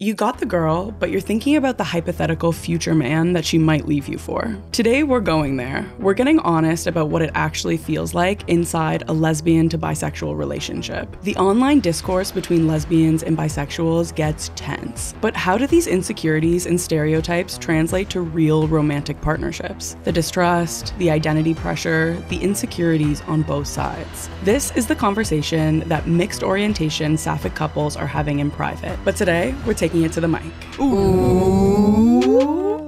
You got the girl, but you're thinking about the hypothetical future man that she might leave you for. Today, we're going there. We're getting honest about what it actually feels like inside a lesbian to bisexual relationship. The online discourse between lesbians and bisexuals gets tense. But how do these insecurities and stereotypes translate to real romantic partnerships? The distrust, the identity pressure, the insecurities on both sides. This is the conversation that mixed orientation Sapphic couples are having in private. But today, we're taking it to the mic. Ooh.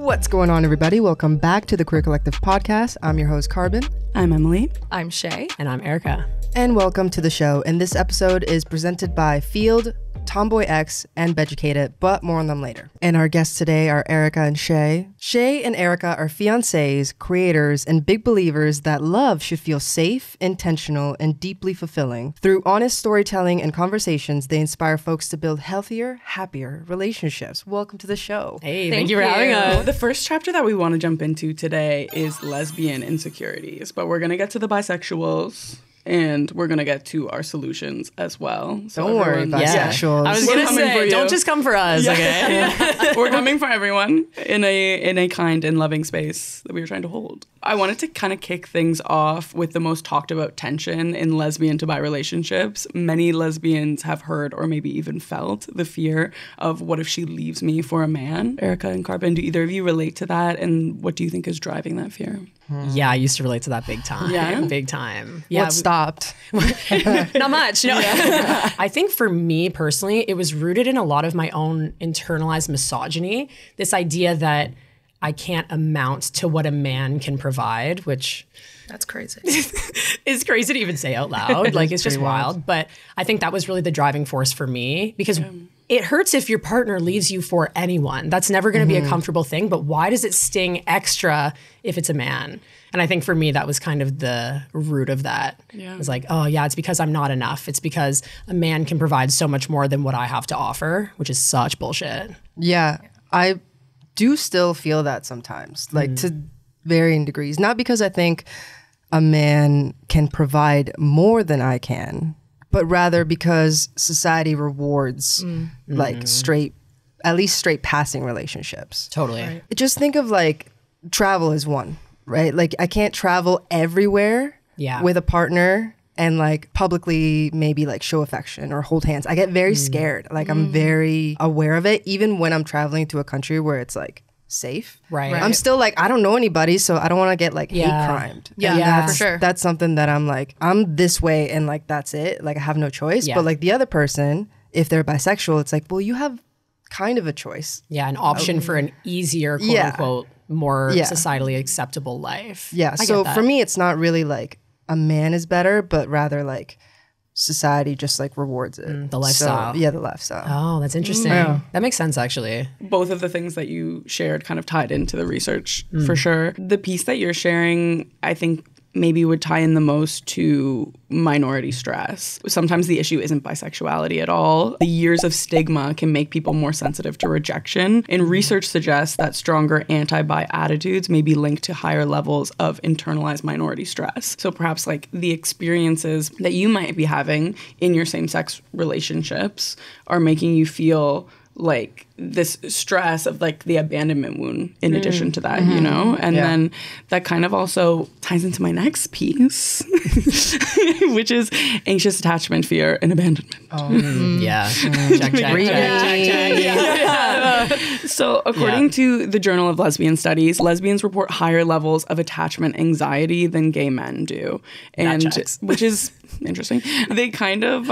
What's going on, everybody? Welcome back to the Queer Collective podcast. I'm your host, Carbon. I'm Emily. I'm Shay. And I'm Erica. And welcome to the show. And this episode is presented by Field, Tomboy X, and Beducated, but more on them later. And our guests today are Erica and Shay. Shay and Erica are fiancés, creators, and big believers that love should feel safe, intentional, and deeply fulfilling. Through honest storytelling and conversations, they inspire folks to build healthier, happier relationships. Welcome to the show. Hey, thank you for having us. The first chapter that we want to jump into today is lesbian insecurities, but we're going to get to the bisexuals. And we're going to get to our solutions as well. So don't worry, bisexuals. I was going to say, don't just come for us, okay? We're coming for everyone in a kind and loving space that we were trying to hold. I wanted to kind of kick things off with the most talked about tension in lesbian to bi relationships. Many lesbians have heard or maybe even felt the fear of what if she leaves me for a man? Erica and Carbon, do either of you relate to that? And what do you think is driving that fear? Yeah, I used to relate to that big time. Yeah? Big time. Yeah, what stopped? Not much. No. I think for me personally, it was rooted in a lot of my own internalized misogyny. This idea that I can't amount to what a man can provide, which... That's crazy. It's crazy to even say out loud. Like, it's just wild. But I think that was really the driving force for me because it hurts if your partner leaves you for anyone. That's never going to be a comfortable thing. But why does it sting extra if it's a man? And I think for me, that was kind of the root of that. Yeah. It was like, oh, yeah, it's because I'm not enough. It's because a man can provide so much more than what I have to offer, which is such bullshit. Yeah, I do still feel that sometimes, like to varying degrees. Not because I think a man can provide more than I can, but rather because society rewards like at least straight passing relationships. Totally. Right. Just think of like travel as one, right? Like I can't travel everywhere with a partner and like publicly maybe like show affection or hold hands. I get very scared. Like I'm very aware of it, even when I'm traveling to a country where it's like safe. Right. I'm still like, I don't know anybody, so I don't want to get like hate crimed. Yeah, for sure. That's something that I'm like, I'm this way and like that's it. Like I have no choice. But like the other person, if they're bisexual, it's like, well, you have kind of a choice. Yeah, an option for an easier, quote unquote, more societally acceptable life. Yeah. So for me, it's not really like a man is better, but rather like society just like rewards it. The lifestyle. So, yeah, the lifestyle. Oh, that's interesting. That makes sense, actually. Both of the things that you shared kind of tied into the research for sure. The piece that you're sharing, I think maybe would tie in the most to minority stress. Sometimes the issue isn't bisexuality at all. The years of stigma can make people more sensitive to rejection. And research suggests that stronger anti-bi attitudes may be linked to higher levels of internalized minority stress. So perhaps like the experiences that you might be having in your same-sex relationships are making you feel like this stress of like the abandonment wound in addition to that, you know? And then that kind of also ties into my next piece, which is anxious attachment, fear, and abandonment. So according to the Journal of Lesbian Studies, lesbians report higher levels of attachment anxiety than gay men do. And which is interesting. They kind of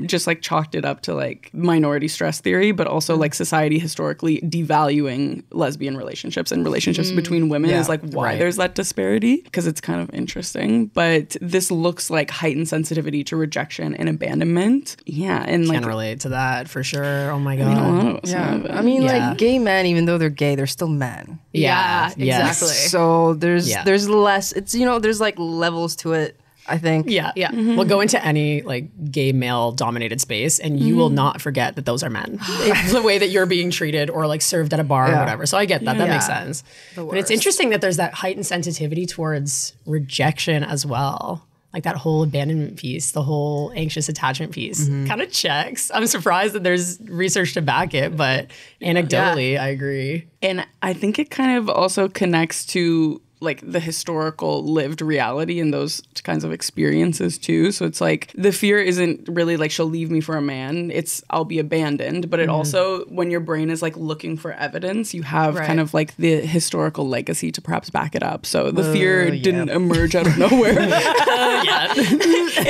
just like chalked it up to like minority stress theory, but also like society historically devaluing lesbian relationships and relationships between women is like why there's that disparity, because it's kind of interesting. But this looks like heightened sensitivity to rejection and abandonment. Yeah. And can relate to that for sure. Oh my God. I mean, a lot of us have it. I mean, like gay men, even though they're gay, they're still men. Yeah, exactly. So there's less, it's, you know, there's like levels to it. I think. Yeah. We'll go into any like gay male dominated space and you will not forget that those are men. It's the way that you're being treated or like served at a bar or whatever. So I get that. That makes sense. But it's interesting that there's that heightened sensitivity towards rejection as well. like that whole abandonment piece, the whole anxious attachment piece kind of checks. I'm surprised that there's research to back it, but anecdotally, I agree. And I think it kind of also connects to like the historical lived reality and those kinds of experiences too. So it's like the fear isn't really like she'll leave me for a man. It's I'll be abandoned. But it also, when your brain is like looking for evidence, you have kind of like the historical legacy to perhaps back it up. So the fear didn't emerge out of nowhere. And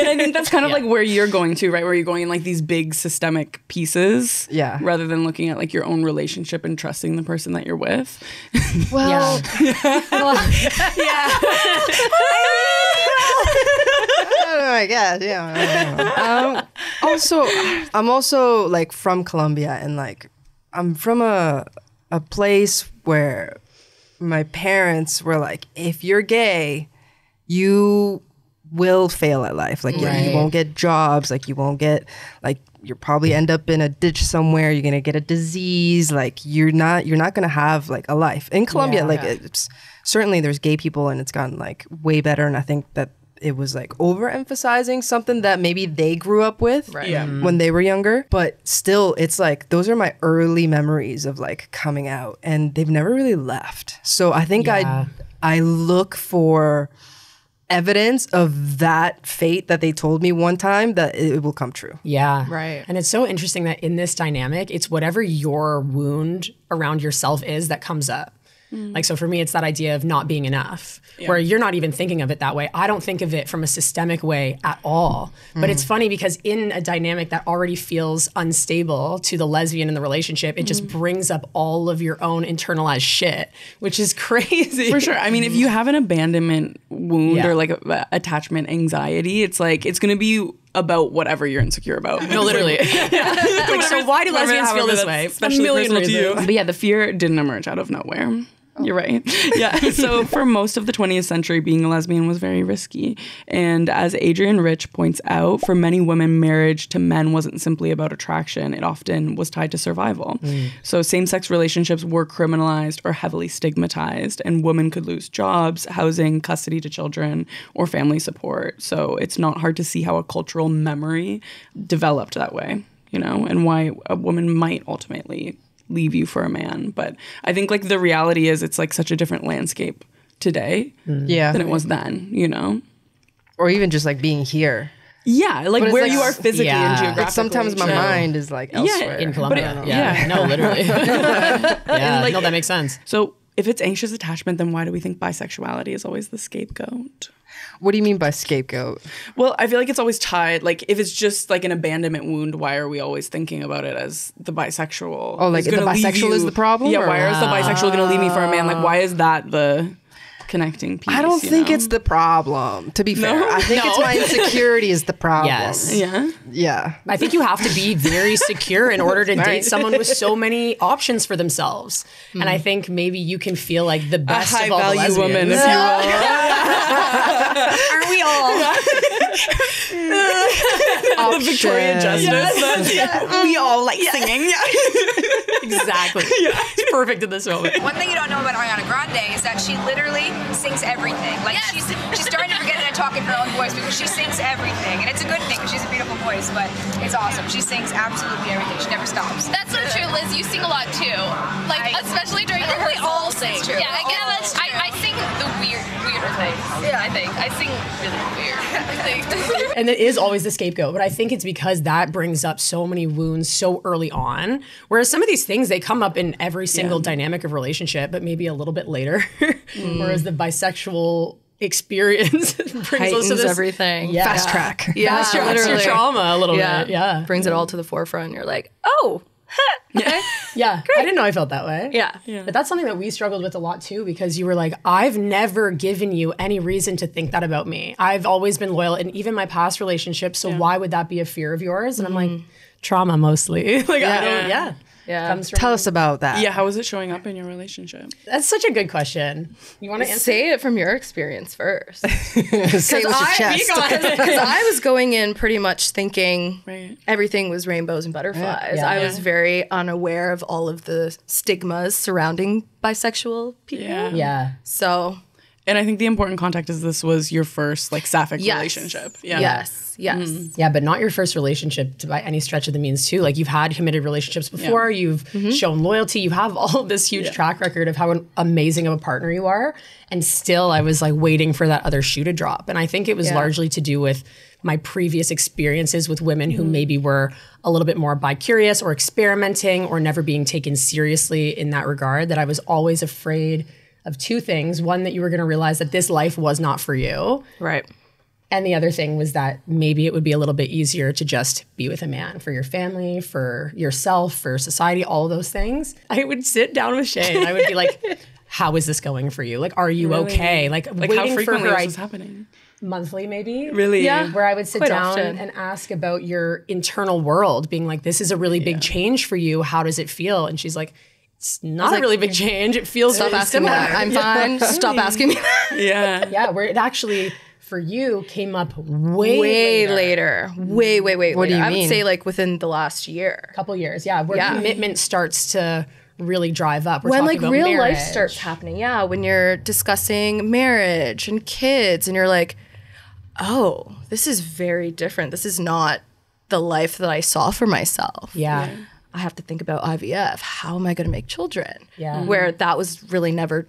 I think that's kind of like where you're going to, right? Where you're going in like these big systemic pieces. Yeah. Rather than looking at like your own relationship and trusting the person that you're with. Well, I guess, yeah. I'm also like from Colombia, and like I'm from a place where my parents were like, if you're gay, you will fail at life. Like you won't get jobs, like you won't get, like you'll probably end up in a ditch somewhere, you're gonna get a disease, like you're not gonna have like a life. In Colombia, it's certainly there's gay people and it's gotten like way better, and I think that it was like overemphasizing something that maybe they grew up with when they were younger. But still, it's like those are my early memories of like coming out, and they've never really left. So I think I look for evidence of that fate that they told me one time that it will come true. Yeah. Right. And it's so interesting that in this dynamic, it's whatever your wound around yourself is that comes up. Like, so for me, it's that idea of not being enough, where you're not even thinking of it that way. I don't think of it from a systemic way at all. But it's funny because in a dynamic that already feels unstable to the lesbian in the relationship, it just brings up all of your own internalized shit, which is crazy. For sure. I mean, if you have an abandonment wound or like attachment anxiety, it's like, it's going to be about whatever you're insecure about. No, literally. Like, so why do lesbians feel this way? Especially a million reasons. But yeah, the fear didn't emerge out of nowhere. You're right. Yeah. So for most of the 20th century, being a lesbian was very risky. And as Adrienne Rich points out, for many women, marriage to men wasn't simply about attraction. It often was tied to survival. So same-sex relationships were criminalized or heavily stigmatized, and women could lose jobs, housing, custody to children, or family support. So it's not hard to see how a cultural memory developed that way, you know, and why a woman might ultimately leave you for a man. But I think like the reality is it's like such a different landscape today than it was then, you know? Or even just like being here. Yeah, like where you are physically and geographically. Like sometimes my mind is like elsewhere. In Colombia. No, literally. No, that makes sense. So if it's anxious attachment, then why do we think bisexuality is always the scapegoat? What do you mean by scapegoat? Well, I feel like it's always tied. Like, if it's just like an abandonment wound, why are we always thinking about it as the bisexual? Oh, like the bisexual is the problem? Yeah, why is the bisexual going to leave me for a man? Like, why is that the connecting piece? I don't think it's the problem, to be fair. I think it's my insecurity is the problem. Yes. Yeah. I think you have to be very secure in order to date someone with so many options for themselves. And I think maybe you can feel like the best of all the lesbians. Woman, if you will. Aren't we all? The Victorian Justice. We all like singing. Exactly. It's perfect in this moment. One thing you don't know about Ariana Grande is that she literally sings everything. Like she's starting to forget how to talk in her own voice because she sings everything, and it's a good thing because she's a beautiful voice. But it's awesome. She sings absolutely everything. She never stops. That's so true, Liz. You sing a lot too. Like especially during rehearsals. We all sing. True. Yeah, that's true. I sing the weirder things. Yeah, I think I sing really weird. I think. And it is always the scapegoat, but I think it's because that brings up so many wounds so early on. Whereas some of these things, they come up in every single dynamic of relationship, but maybe a little bit later. Whereas the bisexual experience brings us to this everything. Fast track. Yeah, fast track your trauma a little bit. Yeah. Brings it all to the forefront. You're like, oh, okay. Yeah. Great. I didn't know I felt that way. Yeah. But that's something that we struggled with a lot too, because you were like, I've never given you any reason to think that about me. I've always been loyal in even my past relationships. So why would that be a fear of yours? And I'm like, trauma mostly. Like, I don't, Tell us about that. Yeah, how is it showing up in your relationship? That's such a good question. You want to say it from your experience first? Say it with your chest. Because I was going in pretty much thinking everything was rainbows and butterflies. I was very unaware of all of the stigmas surrounding bisexual people. Yeah. So And I think the important context is this was your first like Sapphic relationship. Yeah. Yes. Yeah, but not your first relationship by any stretch of the means too. Like you've had committed relationships before, you've shown loyalty, you have all of this huge track record of how amazing of a partner you are. And still I was like waiting for that other shoe to drop. And I think it was largely to do with my previous experiences with women who maybe were a little bit more bi-curious or experimenting or never being taken seriously in that regard, that I was always afraid of two things. One, that you were going to realize that this life was not for you. Right. And the other thing was that maybe it would be a little bit easier to just be with a man for your family, for yourself, for society, all of those things. I would sit down with Shay and I would be like, how is this going for you? Like, are you okay? Like waiting how frequently for her. was this happening? Monthly, maybe. Really? Yeah. Where I would sit Quite down often. and ask about your internal world, being like, this is a really big change for you. How does it feel? And she's like, it's not a really big change. It feels Stop very asking me similar. that. I'm fine. Stop asking me that. Yeah. Yeah, where it actually, for you, came up way later. Way What do you I mean? would say like within the last year. couple years. Yeah, where commitment starts to really drive up. We're When talking like about real marriage. life starts happening. Yeah. When you're discussing marriage and kids and you're like, oh, this is very different. This is not the life that I saw for myself. Yeah. I have to think about IVF. How am I going to make children? Yeah. Where that was really never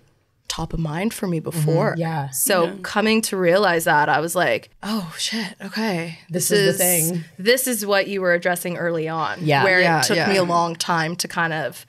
top of mind for me before. Yeah. So coming to realize that, I was like, oh shit, okay. This is the thing. This is what you were addressing early on. Yeah. Where Yeah, it took yeah. me a long time to kind of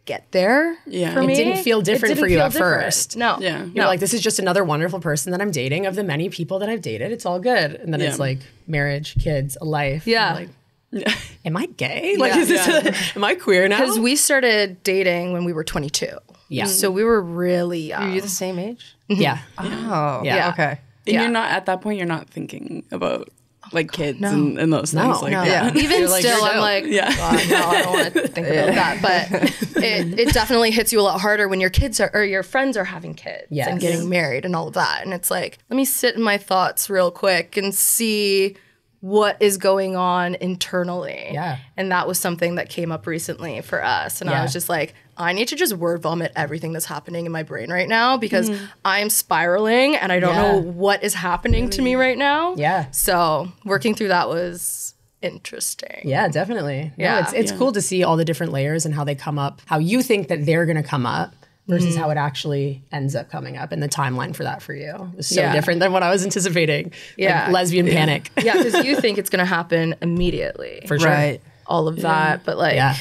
get there for It me. didn't feel different didn't for you feel at different. first. No. Yeah. You're like, this is just another wonderful person that I'm dating of the many people that I've dated. It's all good. And then it's like marriage, kids, a life. Yeah. And like, am I gay? Like, is this am I queer now? Because we started dating when we were 22. Yeah. So we were really young. Are you the same age? Yeah. Oh, Yeah. Okay. And Yeah. you're not at that point, you're not thinking about like kids and those things. Like, No. yeah. Even You're like, still, you're I'm dope. like, Yeah. God, no, I don't want to think about that. But it definitely hits you a lot harder when your kids are, or your friends are having kids Yes. and getting married and all of that. And it's like, let me sit in my thoughts real quick and see what is going on internally. Yeah. And that was something that came up recently for us. And I Yeah. was just like, I need to just word vomit everything that's happening in my brain right now because I'm spiraling and I don't know what is happening to me right now. Yeah. So working through that was interesting. Yeah, definitely. Yeah. No, it's cool to see all the different layers and how they come up, how you think that they're going to come up versus how it actually ends up coming up, and the timeline for that for you is so Yeah. different than what I was anticipating. Yeah. Like lesbian panic. Yeah, because you think it's going to happen immediately. For sure. Right. All of that. But like, Yeah.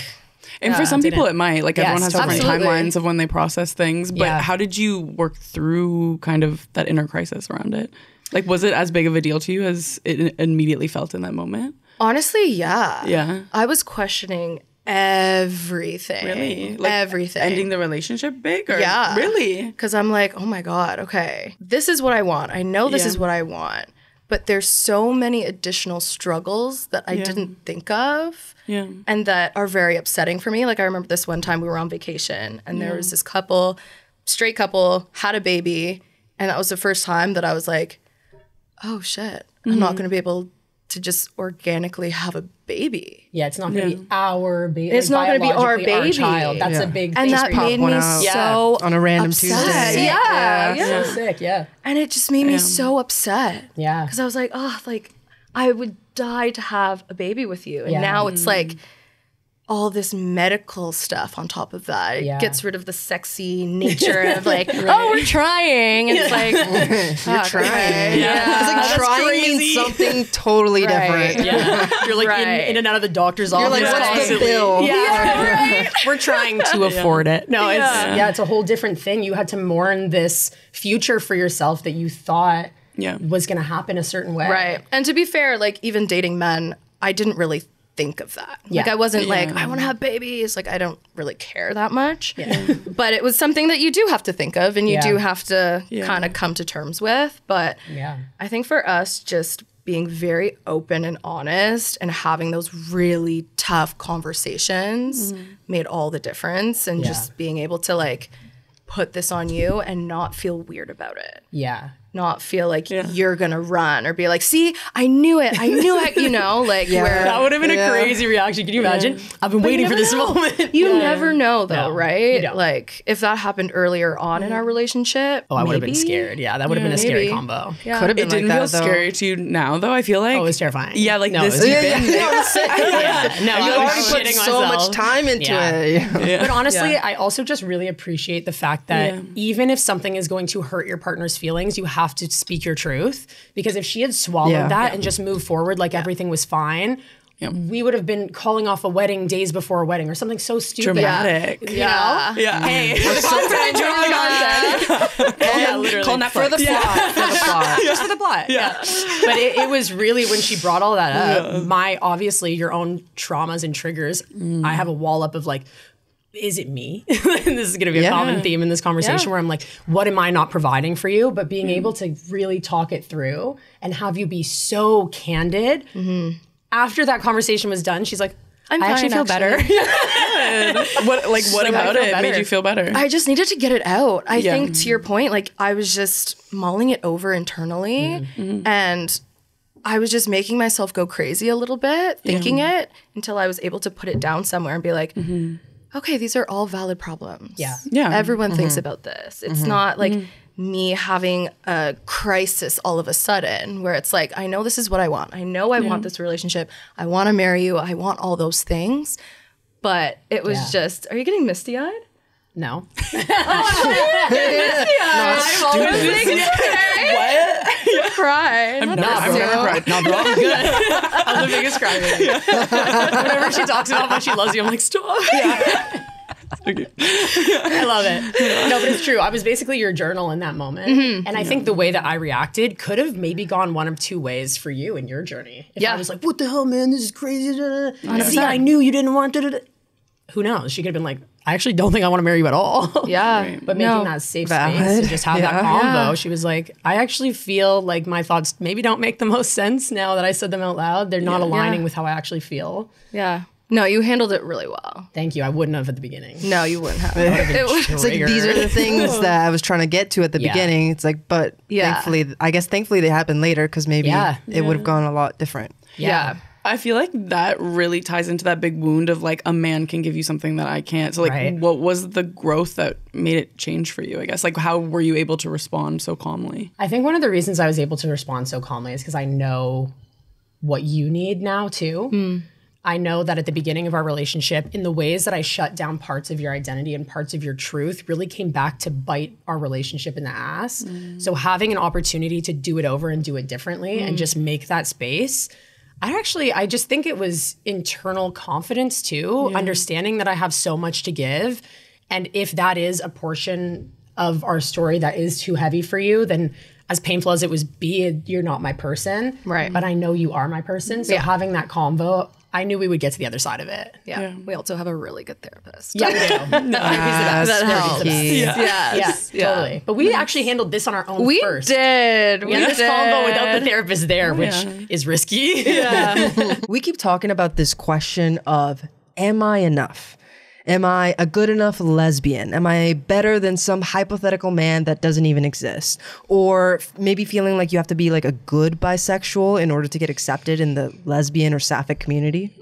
And for some people, it might. Like everyone has different absolutely. timelines of when they process things. But Yeah. how did you work through kind of that inner crisis around it? Like, was it as big of a deal to you as it immediately felt in that moment? honestly, yeah. Yeah. I was questioning everything. Really? Like everything. ending the relationship big? Or Yeah. Really? Because I'm like, oh my God, okay, this is what I want. I know this Yeah. is what I want. But there's so many additional struggles that I didn't think of. Yeah. And that are very upsetting for me. Like I remember this one time we were on vacation and there was this couple, straight couple, had a baby. And that was the first time that I was like, oh shit, I'm not going to be able to just organically have a baby. Yeah, it's not going to be our baby. It's not gonna be our biologically baby. child. That's Yeah. a big And thing. that for you. made me one out. so on a random upset. Tuesday. Yeah. So sick, yeah. And it just made me so upset. Yeah. Because I was like, oh, like I would die to have a baby with you. And Yeah. now it's like all this medical stuff on top of that. It Yeah. gets rid of the sexy nature of like, oh, we're trying. And it's like, you're trying. Yeah. It's like trying means something totally different. Yeah. You're like Right. in and out of the doctor's office. like, what's the constantly. bill? Yeah, We're trying to afford it. No, it's a whole different thing. You had to mourn this future for yourself that you thought was going to happen a certain way. Right. And to be fair, like even dating men, I didn't really think of that. Yeah. Like I wasn't like, I want to have babies. Like I don't really care that much. But it was something that you do have to think of and you do have to kind of come to terms with. But I think for us, just being very open and honest and having those really tough conversations made all the difference. And just being able to like put this on you and not feel weird about it. Yeah. not feel like you're gonna run or be like, see, I knew it, you know, like where that would have been a crazy reaction. Can you imagine? I've been waiting for this moment. You never know though, right? You don't. Like if that happened earlier on in our relationship, I would have been scared. Yeah, that would have been a scary combo. Yeah. Could have been It didn't like feel that, though. scary to you now, though. I feel like Oh, it was terrifying. Yeah, like No, this. it was- You've been You already put shitting so myself. much time into it. But honestly, I also just really appreciate the fact that even if something is going to hurt your partner's feelings, you have to speak your truth. Because if she had swallowed that and just moved forward like everything was fine, we would have been calling off a wedding days before a wedding or something so stupid. dramatic. You know? Yeah. Hey, literally. Call Netflix. For the plot. For the plot. Just for the plot. Yeah. But it was really when she brought all that up, obviously your own traumas and triggers, I have a wall up of like, is it me? And this is going to be a common theme in this conversation where I'm like, what am I not providing for you? But being able to really talk it through and have you be so candid. After that conversation was done, she's like, I actually feel better. What about it made you feel better? I just needed to get it out. I think to your point, like I was just mulling it over internally and I was just making myself go crazy a little bit, thinking it until I was able to put it down somewhere and be like, okay, these are all valid problems. Yeah. Everyone thinks about this. It's not like me having a crisis all of a sudden where it's like, I know this is what I want. I know I want this relationship. I want to marry you. I want all those things. But it was just, are you getting misty-eyed? No. Cry. I'm never cried. No, bro, I'm good. I'm the biggest crybaby. Whenever she talks about how much she loves you, I'm like, stop. I love it. No, but it's true. I was basically your journal in that moment. And I think the way that I reacted could have maybe gone one of two ways for you in your journey. If I was like, what the hell, man? This is crazy. See, I knew you didn't want to. Who knows? She could have been like, I actually don't think I want to marry you at all. But making that safe space to just have that convo, she was like, I actually feel like my thoughts maybe don't make the most sense now that I said them out loud. They're not aligning with how I actually feel. Yeah. No, you handled it really well. Thank you. I wouldn't have at the beginning. No, you wouldn't have. It's like, these are the things that I was trying to get to at the beginning. It's like, but thankfully they happened later because maybe it would have gone a lot different. Yeah. I feel like that really ties into that big wound of like a man can give you something that I can't. So like what was the growth that made it change for you, I guess? Like how were you able to respond so calmly? I think one of the reasons I was able to respond so calmly is because I know what you need now too. I know that at the beginning of our relationship, in the ways that I shut down parts of your identity and parts of your truth really came back to bite our relationship in the ass. So having an opportunity to do it over and do it differently and just make that space, I just think it was internal confidence too, understanding that I have so much to give. And if that is a portion of our story that is too heavy for you, then as painful as it was you're not my person. Right. But I know you are my person. So having that convo, I knew we would get to the other side of it. Yeah. We also have a really good therapist. Yeah, we do. He's the best. That helps. Yes. Totally. But we actually handled this on our own first. We did. We had this convo without the therapist there, which is risky. We keep talking about this question of, am I enough? Am I a good enough lesbian? Am I better than some hypothetical man that doesn't even exist? Or maybe feeling like you have to be like a good bisexual in order to get accepted in the lesbian or sapphic community?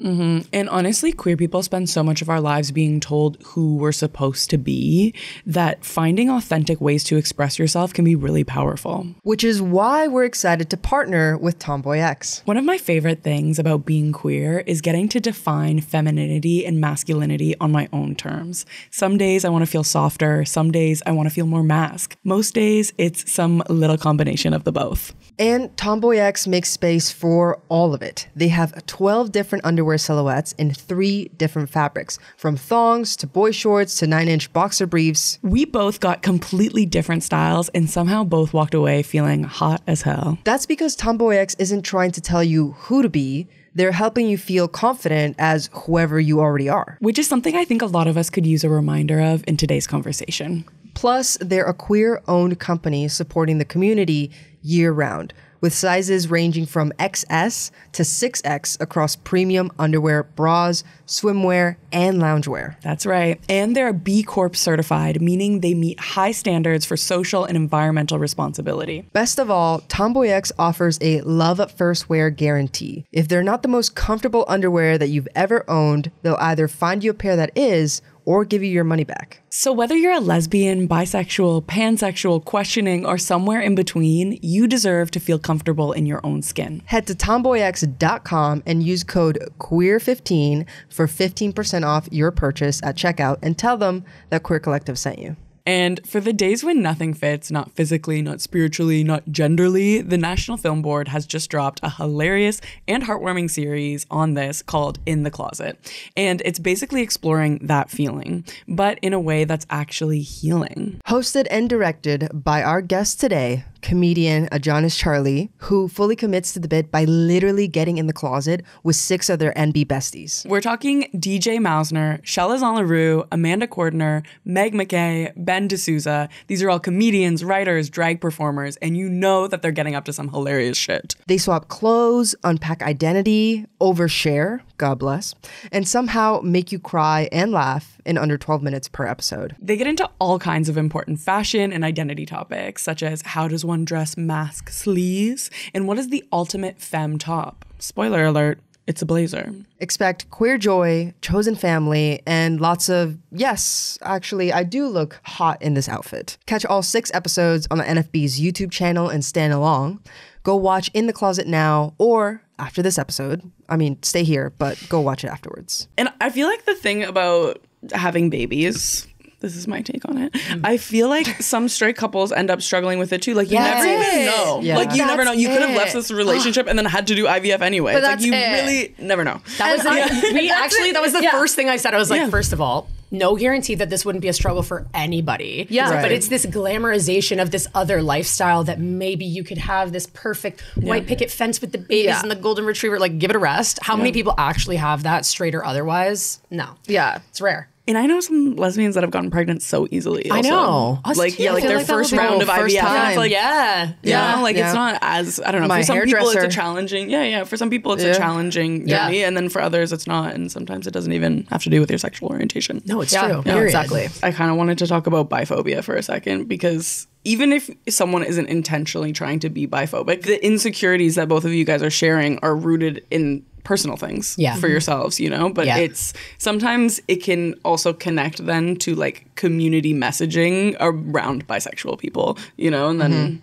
And honestly, queer people spend so much of our lives being told who we're supposed to be that finding authentic ways to express yourself can be really powerful. Which is why we're excited to partner with Tomboy X. One of my favorite things about being queer is getting to define femininity and masculinity on my own terms. Some days I want to feel softer. Some days I want to feel more masc. Most days it's some little combination of the both. And Tomboy X makes space for all of it. They have 12 different underwear silhouettes in 3 different fabrics, from thongs to boy shorts to 9-inch boxer briefs. We both got completely different styles and somehow both walked away feeling hot as hell. That's because Tomboy X isn't trying to tell you who to be. They're helping you feel confident as whoever you already are. Which is something I think a lot of us could use a reminder of in today's conversation. Plus, they're a queer-owned company supporting the community year-round. with sizes ranging from XS to 6X across premium underwear, bras, swimwear, and loungewear. That's right. And they're B Corp certified, meaning they meet high standards for social and environmental responsibility. Best of all, Tomboy X offers a love at first wear guarantee. If they're not the most comfortable underwear that you've ever owned, they'll either find you a pair that is, or give you your money back. So whether you're a lesbian, bisexual, pansexual, questioning, or somewhere in between, you deserve to feel comfortable in your own skin. Head to tomboyx.com and use code QUEER15 for 15% off your purchase at checkout, and tell them that Queer Collective sent you. And for the days when nothing fits, not physically, not spiritually, not genderly, the National Film Board has just dropped a hilarious and heartwarming series on this called In the Closet. And it's basically exploring that feeling, but in a way that's actually healing. Hosted and directed by our guest today, comedian Adonis Charlie, who fully commits to the bit by literally getting in the closet with 6 other NB besties. We're talking DJ Mausner, Shelazan LaRue, Amanda Cordner, Meg McKay, Ben D'Souza. These are all comedians, writers, drag performers, and you know that they're getting up to some hilarious shit. They swap clothes, unpack identity, overshare, God bless, and somehow make you cry and laugh in under 12 minutes per episode. They get into all kinds of important fashion and identity topics, such as how does one dress, mask, sleeves, and what is the ultimate femme top? Spoiler alert, it's a blazer. Expect queer joy, chosen family, and lots of, yes, actually, I do look hot in this outfit. Catch all 6 episodes on the NFB's YouTube channel and stand along. Go watch In the Closet now, or after this episode. I mean, stay here, but go watch it afterwards. And I feel like the thing about having babies, this is my take on it, I feel like some straight couples end up struggling with it too. Like, you never even know. Yeah. Like, you never know. You could have left this relationship and then had to do IVF anyway. But It's like, you that's really never know. That was that was the first thing I said. I was like, first of all, no guarantee that this wouldn't be a struggle for anybody. Yeah. Right. But it's this glamorization of this other lifestyle that maybe you could have this perfect white picket fence with the babies and the golden retriever. Like, give it a rest. How many people actually have that, straight or otherwise? No. Yeah. It's rare. And I know some lesbians that have gotten pregnant so easily. I also. know. Us Like, too. yeah, I like feel their like that first would be round of first IVF. time. It's like, Yeah. you know, like it's not as, I don't know. My For some people, it's a hairdresser. challenging, for some people, it's a challenging journey. And then for others, it's not. And sometimes it doesn't even have to do with your sexual orientation. No, it's Yeah. true. Yeah, Period. exactly. I kind of wanted to talk about biphobia for a second, because even if someone isn't intentionally trying to be biphobic, the insecurities that both of you guys are sharing are rooted in personal things for yourselves, you know, but it's sometimes it can also connect then to like community messaging around bisexual people, you know, and then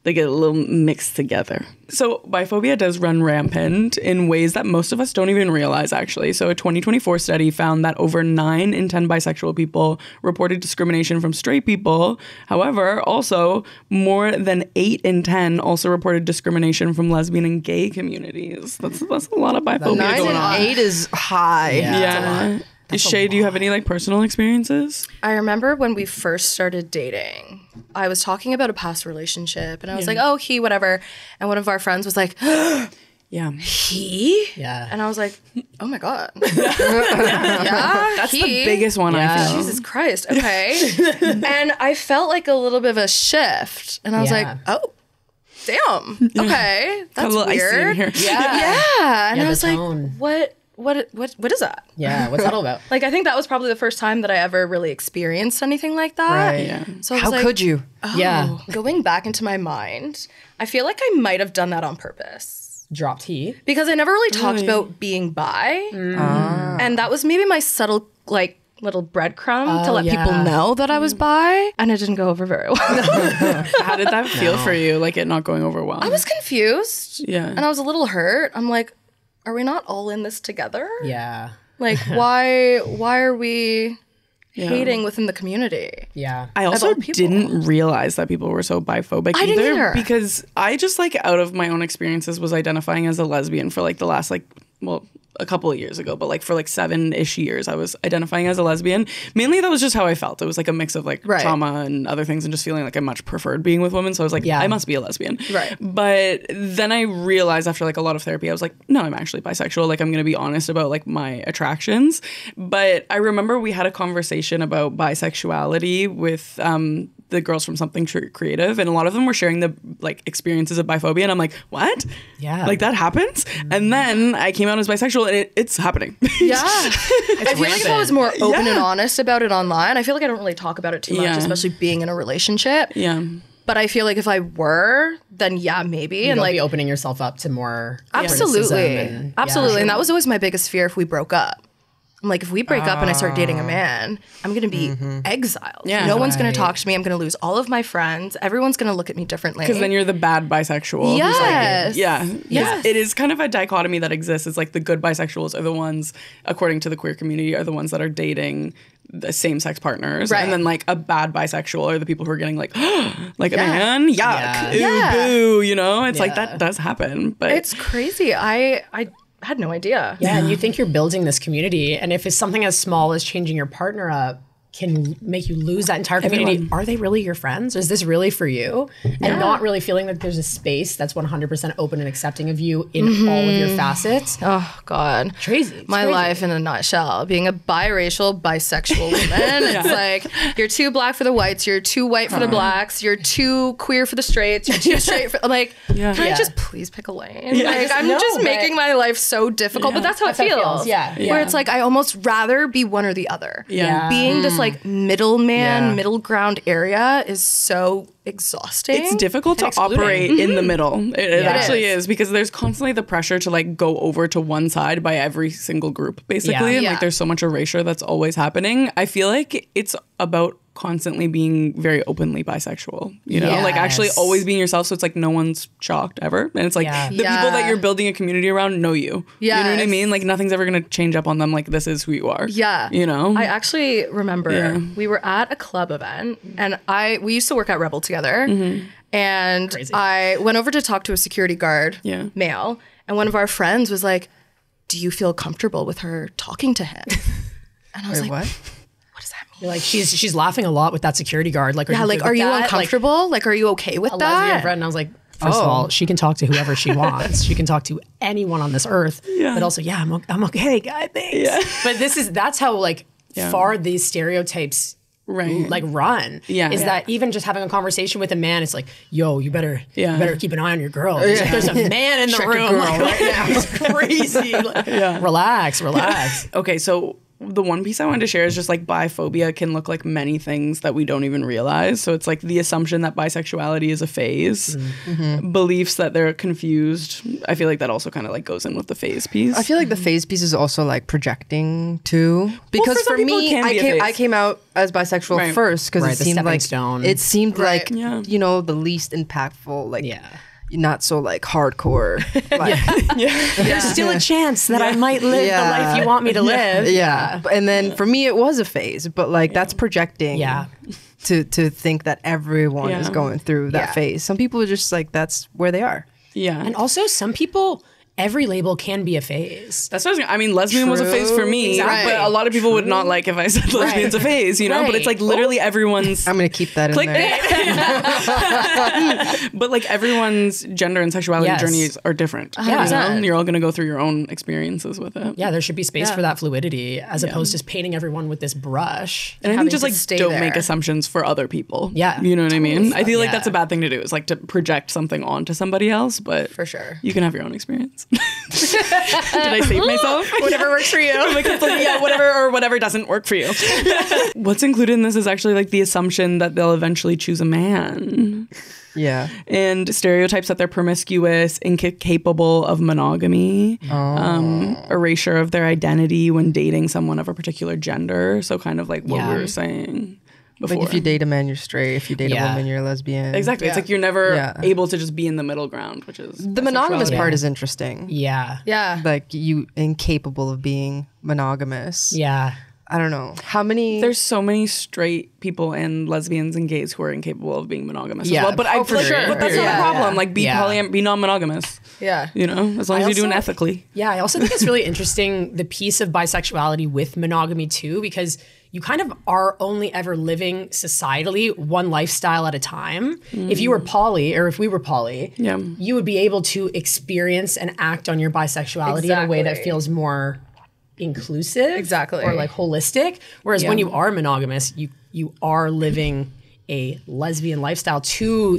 they get a little mixed together. So biphobia does run rampant in ways that most of us don't even realize, actually. So a 2024 study found that over 9 in 10 bisexual people reported discrimination from straight people. However, also more than 8 in 10 also reported discrimination from lesbian and gay communities. That's a lot of biphobia 9 going and on. 8 is high. Yeah. Shay, do you have any like personal experiences? I remember when we first started dating, I was talking about a past relationship and I was like, oh, he, whatever. And one of our friends was like, Yeah. he? Yeah. And I was like, oh my God. Yeah. That's the biggest one, I feel. Jesus Christ. Okay. And I felt like a little bit of a shift. And I was like, oh, damn. Okay. That's a little icy in weird. here. Yeah. And I the was tone. like, what is that? Yeah. What's that all about? Like, I think that was probably the first time that I ever really experienced anything like that. Right. Yeah. So I was How like, could you? Yeah. Going back into my mind, I feel like I might have done that on purpose. Dropped he. Because I never really talked about being bi. And that was maybe my subtle, like, little breadcrumb to let people know that I was bi. And it didn't go over very well. How did that feel for you? Like it not going over well? I was confused. Yeah. And I was a little hurt. I'm like, are we not all in this together? Yeah. Like, why are we hating within the community? Yeah. I also all people. didn't realize that people were so biphobic I didn't either. because I just like out of my own experiences was identifying as a lesbian for like the last a couple of years ago, but like for like 7-ish years I was identifying as a lesbian. Mainly that was just how I felt. It was like a mix of like trauma and other things and just feeling like I much preferred being with women. So I was like, I must be a lesbian. Right. But then I realized after like a lot of therapy, I was like, no, I'm actually bisexual. Like I'm going to be honest about like my attractions. But I remember we had a conversation about bisexuality with the girls from Something Creative, and a lot of them were sharing the like experiences of biphobia, and I'm like, what? Yeah. Like that happens? And then I came out as bisexual, and it's happening. Yeah. I feel like if I was more open and honest about it online, I feel like I don't really talk about it too much, especially being in a relationship. Yeah. But I feel like if I were, then yeah, maybe. You'd and like be opening yourself up to more absolutely. criticism Absolutely. And that was always my biggest fear if we broke up. I'm like, if we break up and I start dating a man, I'm going to be exiled. Yeah. No one's going to talk to me. I'm going to lose all of my friends. Everyone's going to look at me differently. Because then you're the bad bisexual. Yes. Who's like, Yes. It is kind of a dichotomy that exists. It's like the good bisexuals are the ones, according to the queer community, are the ones that are dating the same-sex partners. Right. And then like a bad bisexual are the people who are getting like, like a man? Yuck. Ooh, boo. You know? It's like that does happen. But it's crazy. I had no idea. Yeah, and you think you're building this community, and if it's something as small as changing your partner up can make you lose that entire community. Are they really your friends? Is this really for you? And not really feeling that there's a space that's 100% open and accepting of you in all of your facets. Oh God. Crazy. My life in a nutshell. Being a biracial, bisexual woman. It's like you're too black for the whites, you're too white for the blacks, you're too queer for the straights, you're too straight for like can I just please pick a lane? Like I'm just making my life so difficult, but that's how it feels. Where it's like I almost rather be one or the other. Being this like middleman, middle ground area is so exhausting. It's difficult to operate in the middle. It actually is because there's constantly the pressure to like go over to one side by every single group, basically. And like there's so much erasure that's always happening. I feel like it's about constantly being very openly bisexual, you know, like actually always being yourself. So it's like no one's shocked ever. And it's like the people that you're building a community around know you. You know what I mean? Like nothing's ever going to change up on them. Like this is who you are. Yeah. You know? I actually remember we were at a club event and we used to work at Rebel together. And I went over to talk to a security guard, male. And one of our friends was like, do you feel comfortable with her talking to him? And I was like, what? What does that mean? You're like, she's laughing a lot with that security guard. Like, are you uncomfortable? Like, are you okay with that? Lesbian friend. And I was like, first of all, she can talk to whoever she wants. She can talk to anyone on this earth. But also, I'm okay, guy, thanks. But that's how like far these stereotypes run. Is that even just having a conversation with a man, it's like, yo, you better keep an eye on your girl. Like, there's a man in the room right now. It's crazy. Like, relax. Okay, so the one piece I wanted to share is just like biphobia can look like many things that we don't even realize. So it's like the assumption that bisexuality is a phase, beliefs that they're confused. I feel like that also kind of like goes in with the phase piece. I feel like the phase piece is also like projecting too, because for me, I came out as bisexual first because it seemed like it seemed like you know the least impactful, like not so like hardcore. Like, there's still a chance that I might live the life you want me to live. And then for me, it was a phase, but like that's projecting. To think that everyone is going through that phase. Some people are just like that's where they are. And also some people. Every label can be a phase. That's what I was gonna, I mean, lesbian was a phase for me, but a lot of people would not like if I said lesbian's a phase, you know? But it's like literally everyone's... I'm going to keep that in there. But like everyone's gender and sexuality journeys are different. You know? You're all going to go through your own experiences with it. Yeah, there should be space for that fluidity as opposed to painting everyone with this brush. And I think just like don't make assumptions for other people. You know what I mean? I feel like that's a bad thing to do, is like to project something onto somebody else, but for sure you can have your own experience. Did I save myself? Whatever works for you. Whatever doesn't work for you. What's included in this is actually like the assumption that they'll eventually choose a man. And stereotypes that they're promiscuous, incapable of monogamy, erasure of their identity when dating someone of a particular gender. So kind of like what we were saying before. Like if you date a man, you're straight. If you date a woman, you're a lesbian. Exactly. It's like you're never able to just be in the middle ground, which is the monogamous part is interesting. Like you incapable of being monogamous. I don't know. How many... There's so many straight people and lesbians and gays who are incapable of being monogamous as well. But but that's not a problem. Like be non-monogamous. You know, as long as you're doing ethically. I also think it's really interesting, the piece of bisexuality with monogamy too, because you kind of are only ever living societally one lifestyle at a time. If you were poly, or if we were poly, you would be able to experience and act on your bisexuality in a way that feels more inclusive or like holistic, whereas when you are monogamous, you are living a lesbian lifestyle to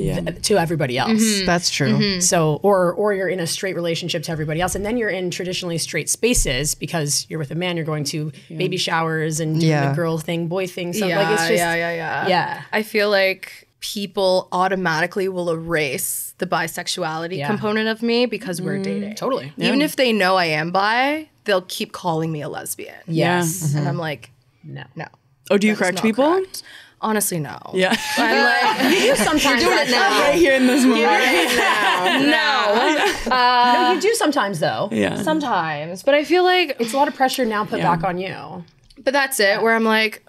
everybody else. That's true. So, or you're in a straight relationship to everybody else, and then you're in traditionally straight spaces because you're with a man. You're going to baby showers and doing the girl thing, boy thing. So like it's just yeah. I feel like people automatically will erase the bisexuality component of me because we're dating. Totally. Even if they know I am bi, they'll keep calling me a lesbian. Yes. And I'm like, no. Oh, do you correct people? Correct. Honestly, no. Yeah. I'm like, You do sometimes. You're doing it now. Right here in this moment. No, you do sometimes though. Yeah. Sometimes. But I feel like It's a lot of pressure now put back on you. But that's it, where I'm like,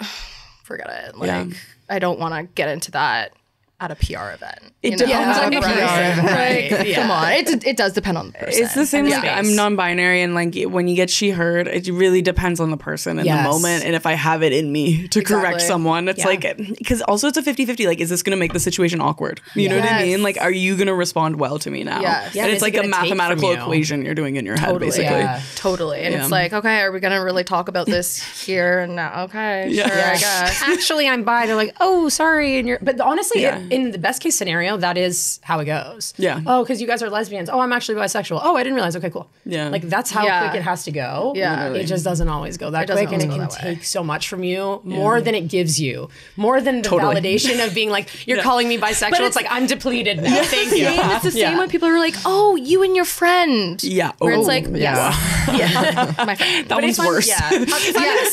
forget it. Like, I don't want to get into that at a PR event. It depends on the person. Like, come on. It does depend on the person. It's the same. Like, I'm non-binary, and like when you get she her, it really depends on the person in the moment. And if I have it in me to correct someone, it's like, because also it's a 50-50. Like, is this going to make the situation awkward? You know what I mean? Like, are you going to respond well to me now? Yes. And it's like a mathematical equation you're doing in your head, basically. Yeah. Totally. And it's like, okay, are we going to really talk about this here and now? Okay, sure, I guess. Actually, I'm bi. They're like, oh, sorry. And but honestly, in the best case scenario, that is how it goes. Yeah. Oh, because you guys are lesbians. Oh, I'm actually bisexual. Oh, I didn't realize. Okay, cool. Yeah. Like that's how quick it has to go. Yeah. Literally. It just doesn't always go that quick, and it can take so much from you, more than it gives you, more than the validation of being like, you're calling me bisexual. It's like, I'm depleted now. Thank you. It's the same when people are like, oh, you and your friend. Yeah. Where it's like, my friend. That one's worse. Yeah. If I'm at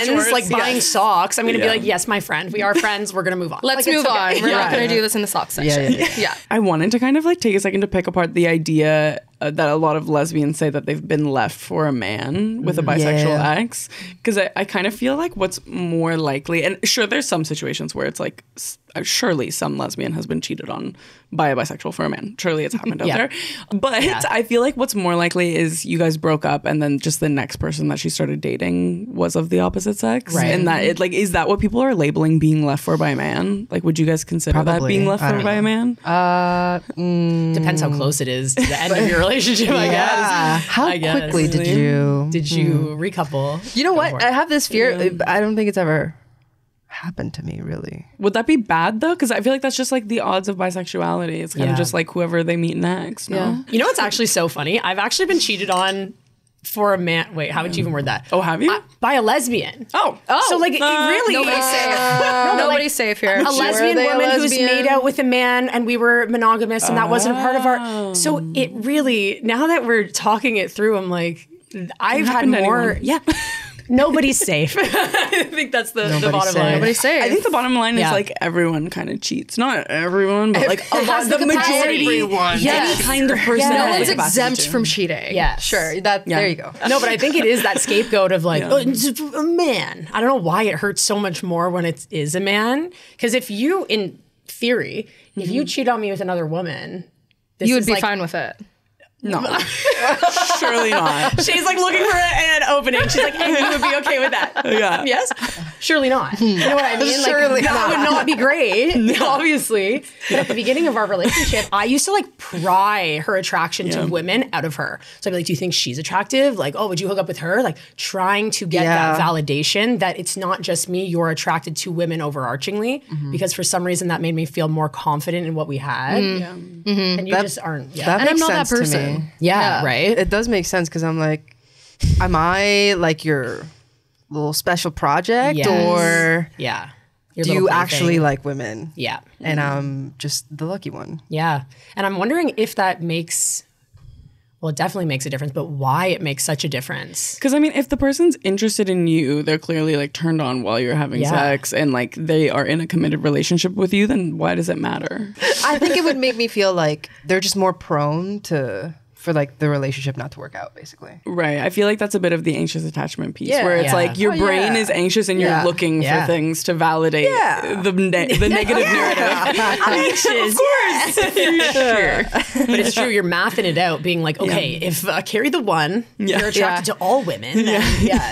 Simon's, like buying socks, I'm going to be like, yes, my friend. We are friends. We're going to move on. Let's move on. We're not going to do this in the sock section. Yeah. I wanted to kind of like take a second to pick apart the idea that a lot of lesbians say that they've been left for a man with a bisexual ex, because I kind of feel like what's more likely, and sure, there's some situations where it's like surely some lesbian has been cheated on by a bisexual for a man. Surely it's happened out there. But I feel like what's more likely is you guys broke up and then just the next person that she started dating was of the opposite sex. Right. And that it like, is that what people are labeling being left for by a man? Like, would you guys consider that being left for by a man? Depends how close it is to the end of your relationship, I guess. How quickly did you recouple? You know what? I have this fear. I don't think it's ever happened to me, really. Would that be bad though? Because I feel like that's just like the odds of bisexuality. It's kind of just like whoever they meet next. No? You know what's actually so funny? I've actually been cheated on for a man. Wait, how would you even word that? Oh, have you? By a lesbian. Oh. So like it really Nobody's safe. Nobody's safe here. A lesbian woman who's made out with a man, and we were monogamous, and that wasn't a part of our. So it really, now that we're talking it through, I'm like, I've had more. Yeah. Nobody's safe. I think that's the bottom line. Nobody's safe. I think the bottom line is like everyone kind of cheats. Not everyone, but like a lot, the majority. Any kind of person. No one's exempt from cheating. Yeah, sure. There you go. No, but I think it is that scapegoat of like, oh, it's a man. I don't know why it hurts so much more when it is a man. Because if you, in theory, if you cheat on me with another woman, you would be fine with it. No, surely not. She's like looking for an opening. She's like, and you would be okay with that? Yeah. Yes? Surely not. You know what I mean? Surely that would not be great, obviously. But at the beginning of our relationship, I used to like pry her attraction to women out of her. So I'd be like, do you think she's attractive? Like, oh, would you hook up with her? Like trying to get that validation that it's not just me, you're attracted to women overarchingly. Because for some reason that made me feel more confident in what we had. And you just aren't. That makes I'm not sense that person. To me. Yeah, right? It does make sense because I'm like, am I like your little special project or do you actually like women? Yeah. And I'm just the lucky one. Yeah. And I'm wondering if that makes, well, it definitely makes a difference, but why it makes such a difference. Because I mean, if the person's interested in you, they're clearly like turned on while you're having sex and like they are in a committed relationship with you, then why does it matter? I think it would make me feel like they're just more prone for like the relationship not to work out, basically. Right. I feel like that's a bit of the anxious attachment piece where it's like your brain is anxious and you're looking for things to validate the negative narrative. Anxious. Of course. Sure. But it's true. You're mathing it out, being like, okay, if carry the one, you're attracted to all women, then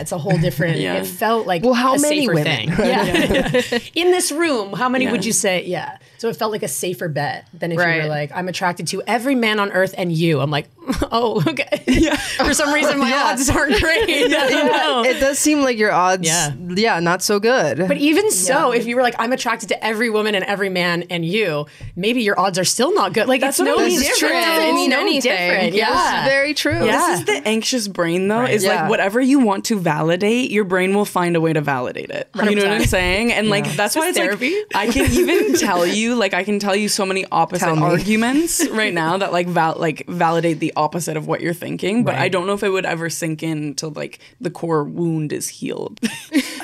it's a whole different, it felt like how a many safer women? thing. In this room, how many would you say? Yeah. So it felt like a safer bet than if you were like, I'm attracted to every man on earth and you. I'm like, oh, okay. Yeah. For some reason, my odds aren't great. It does seem like your odds, not so good. But even so, if you were like, I'm attracted to every woman and every man and you, maybe your odds are still not good. Like, That's it's no what different. true. It's no Anything. different. It's very true. This is the anxious brain, though, is like whatever you want to validate, your brain will find a way to validate it. 100%. You know what I'm saying? And like, that's why it's therapy. Like, I can even tell you, like, I can tell you so many opposite arguments right now that like validate the opposite of what you're thinking, but I don't know if it would ever sink in till like the core wound is healed.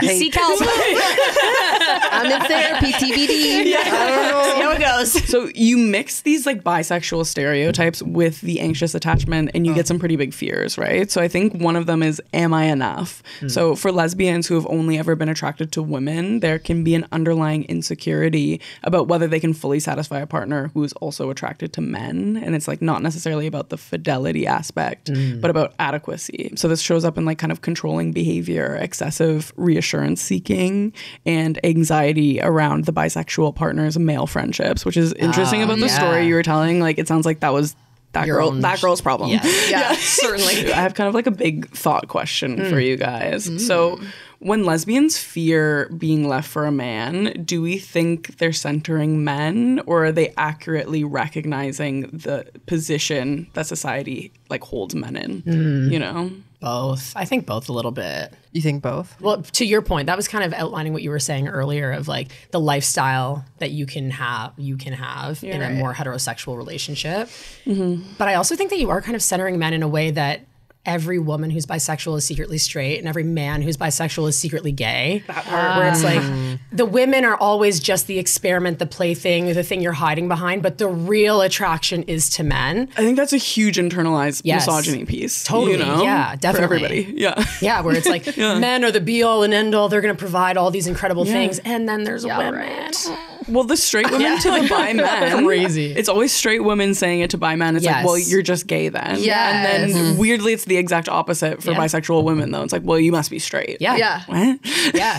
See, Cal, I'm in therapy, TBD. I don't know. See how it goes. So you mix these like bisexual stereotypes with the anxious attachment and you get some pretty big fears, right? So I think one of them is, am I enough? So for lesbians who have only ever been attracted to women, there can be an underlying insecurity about whether they can fully satisfy a partner who is also attracted to men. And it's like not necessarily about the fidelity aspect, but about adequacy. So this shows up in like kind of controlling behavior, excessive reassurance seeking, and anxiety around the bisexual partner's male friendships, which is interesting about the story you were telling. Like, it sounds like that was that girl's problem. Yeah, certainly. I have kind of like a big thought question for you guys. So when lesbians fear being left for a man, do we think they're centering men, or are they accurately recognizing the position that society like holds men in? You know? Both. I think both a little bit. You think both? Well, to your point, that was kind of outlining what you were saying earlier of like the lifestyle that you can have in a more heterosexual relationship. But I also think that you are kind of centering men in a way that every woman who's bisexual is secretly straight and every man who's bisexual is secretly gay. Where it's like the women are always just the experiment, the plaything, the thing you're hiding behind, but the real attraction is to men. I think that's a huge internalized misogyny piece. Totally. You know? Yeah, definitely. For everybody. Yeah. Yeah, where it's like men are the be all and end all. They're going to provide all these incredible things. And then there's women. Well, the straight women to the bi men. Crazy. It's always straight women saying it to bi men. It's like, well, you're just gay then. And then weirdly, it's the exact opposite for bisexual women, though. It's like, well, you must be straight. Yeah. What? Yeah.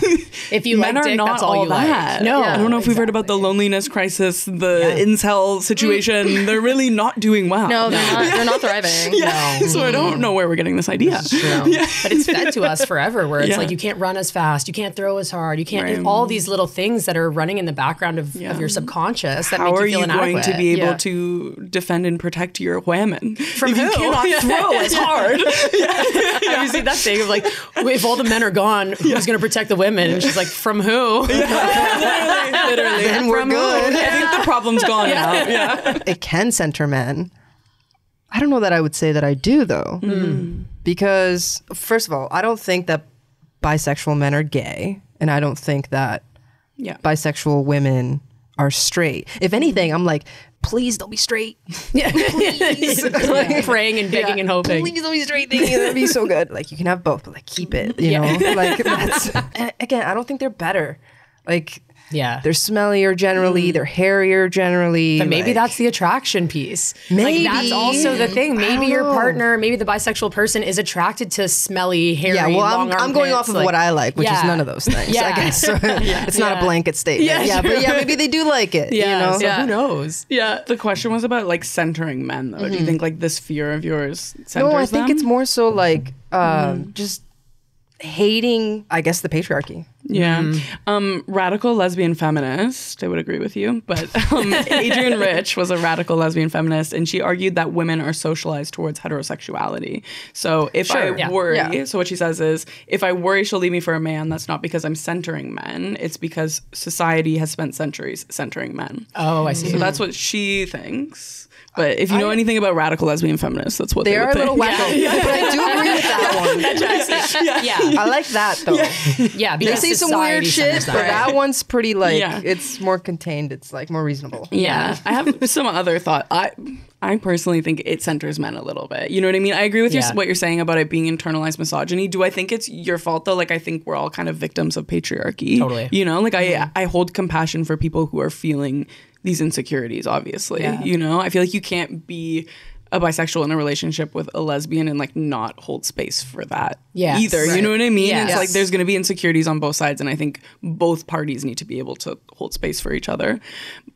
If you men like are dick, not that's all you that. like. No. I don't know if we've heard about the loneliness crisis, the incel situation. They're really not doing well. No, they're not thriving. No. So I don't know where we're getting this idea. But it's fed to us forever, where it's like you can't run as fast, you can't throw as hard, you can't all these little things that are running in the background of your subconscious that make you feel inadequate. How are you going to be able to defend and protect your women from who? You cannot throw as hard. Have you seen that thing of like, if all the men are gone, who's going to protect the women? And she's like, from who? Literally. Then we're good. I think the problem's gone now. Yeah. It can center men. I don't know that I would say that I do, though. Because, first of all, I don't think that bisexual men are gay. And I don't think that bisexual women are straight. If anything, I'm like, please don't be straight. Please. Like, praying and begging and hoping. Please don't be straight. That'd be so good. Like, you can have both, but like, keep it, you know? Like, that's, again, I don't think they're better. Like, they're smellier generally, they're hairier generally. But maybe that's the attraction piece. Maybe. Like, that's also the thing. Maybe your partner, maybe the bisexual person is attracted to smelly, hairy, long I'm going off of what I like, which is none of those things, I guess. So it's not a blanket statement. But maybe they do like it, you know? So who knows? Yeah. The question was about like centering men, though. Do you think like this fear of yours centers them? No, I think it's more so like just hating, I guess, the patriarchy. Yeah. Radical lesbian feminist, I would agree with you, but Adrienne Rich was a radical lesbian feminist, and she argued that women are socialized towards heterosexuality. So if I worry, so what she says is, if I worry she'll leave me for a man, that's not because I'm centering men, it's because society has spent centuries centering men. Oh, I see. So that's what she thinks. But if you know anything about radical lesbian feminists, that's what they are would a little think. wacko. But I do agree with that one. I like that, though. Yeah, they say some weird shit, but that one's pretty like, it's more contained. It's like more reasonable. Yeah. I have some other thought. I personally think it centers men a little bit. You know what I mean? I agree with what you're saying about it being internalized misogyny. Do I think it's your fault, though? Like, I think we're all kind of victims of patriarchy. Totally. You know, like I hold compassion for people who are feeling these insecurities, obviously. You know, I feel like you can't be a bisexual in a relationship with a lesbian and like not hold space for that either. Right. You know what I mean? Yes. It's like there's going to be insecurities on both sides, and I think both parties need to be able to hold space for each other.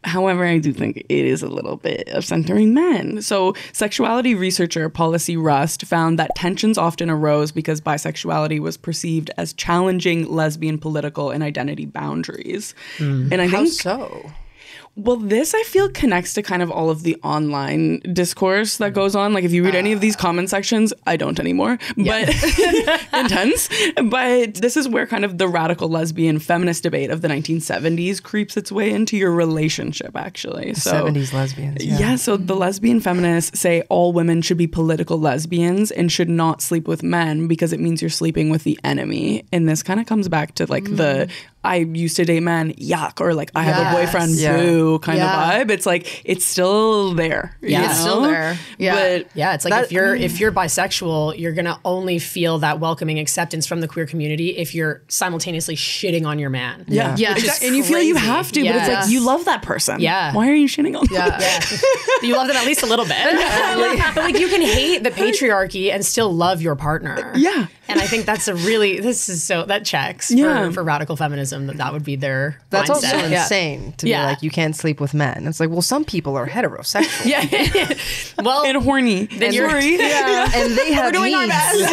However, I do think it is a little bit of centering men. So sexuality researcher Policy Rust found that tensions often arose because bisexuality was perceived as challenging lesbian political and identity boundaries. And I think so? Well, this I feel connects to kind of all of the online discourse that goes on. Like if you read any of these comment sections, I don't anymore, but intense. But this is where kind of the radical lesbian feminist debate of the 1970s creeps its way into your relationship, actually. The so 70s lesbians. Yeah. So the lesbian feminists say all women should be political lesbians and should not sleep with men because it means you're sleeping with the enemy. And this kind of comes back to like the I used to date men, yuck, or like I have a boyfriend, boo kind of vibe. It's like it's still there. Yeah, it's still there. Yeah, but it's like if you're bisexual, you're gonna only feel that welcoming acceptance from the queer community if you're simultaneously shitting on your man. Yeah, exactly. And you feel you have to, but it's like you love that person. Yeah, why are you shitting on them? You love them at least a little bit. But like you can hate the patriarchy and still love your partner. Yeah. And I think that's that checks for radical feminism. That would be their That's mindset. also insane to be like, you can't sleep with men. It's like, well, some people are heterosexual. Well, and horny. Then sorry. And they have doing our needs.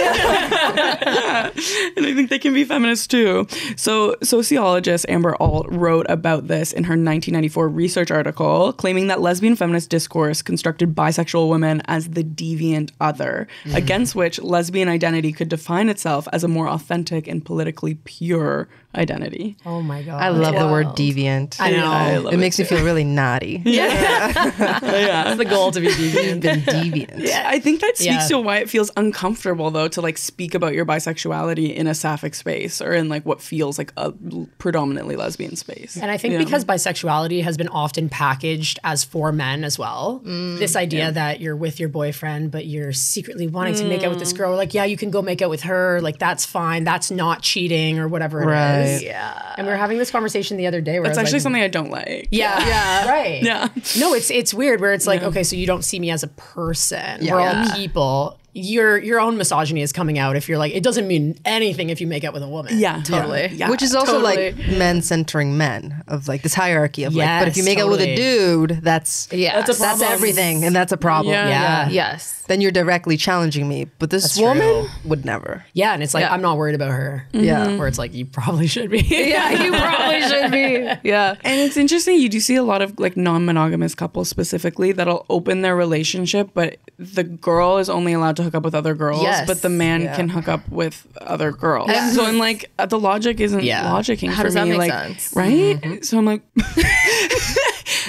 And I think they can be feminists too. So sociologist Amber Alt wrote about this in her 1994 research article, claiming that lesbian feminist discourse constructed bisexual women as the deviant other, against which lesbian identity could define itself as a more authentic and politically pure identity. Oh my God. I love the word deviant. I know. It makes me feel really naughty. That's the goal, to be deviant. Been deviant. Yeah, I think that speaks to why it feels uncomfortable though to like speak about your bisexuality in a sapphic space or in like what feels like a predominantly lesbian space. And I think because bisexuality has been often packaged as for men as well, this idea that you're with your boyfriend but you're secretly wanting to make out with this girl, like you can go make out with her, like that's fine, that's not cheating or whatever it is. Yeah. And we were having this conversation the other day where It's actually something I don't like. Yeah. Right. Yeah. No, it's weird where it's like, okay, so you don't see me as a person. We're all people. Your own misogyny is coming out if you're like, it doesn't mean anything if you make out with a woman. Yeah. Totally. Yeah. Which is also like men centering men of like this hierarchy of like, but if you make out with a dude, that's everything and that's a problem. Yeah. Yes. Then you're directly challenging me. But this woman would never. Yeah, and it's like, I'm not worried about her. Yeah. Where it's like, you probably should be. Yeah, you probably should be. Yeah. And it's interesting, you do see a lot of like non-monogamous couples specifically that'll open their relationship, but the girl is only allowed to hook up with other girls, but the man can hook up with other girls. So I'm like, the logic isn't logicking How for does me. that make like, sense? right? So I'm like,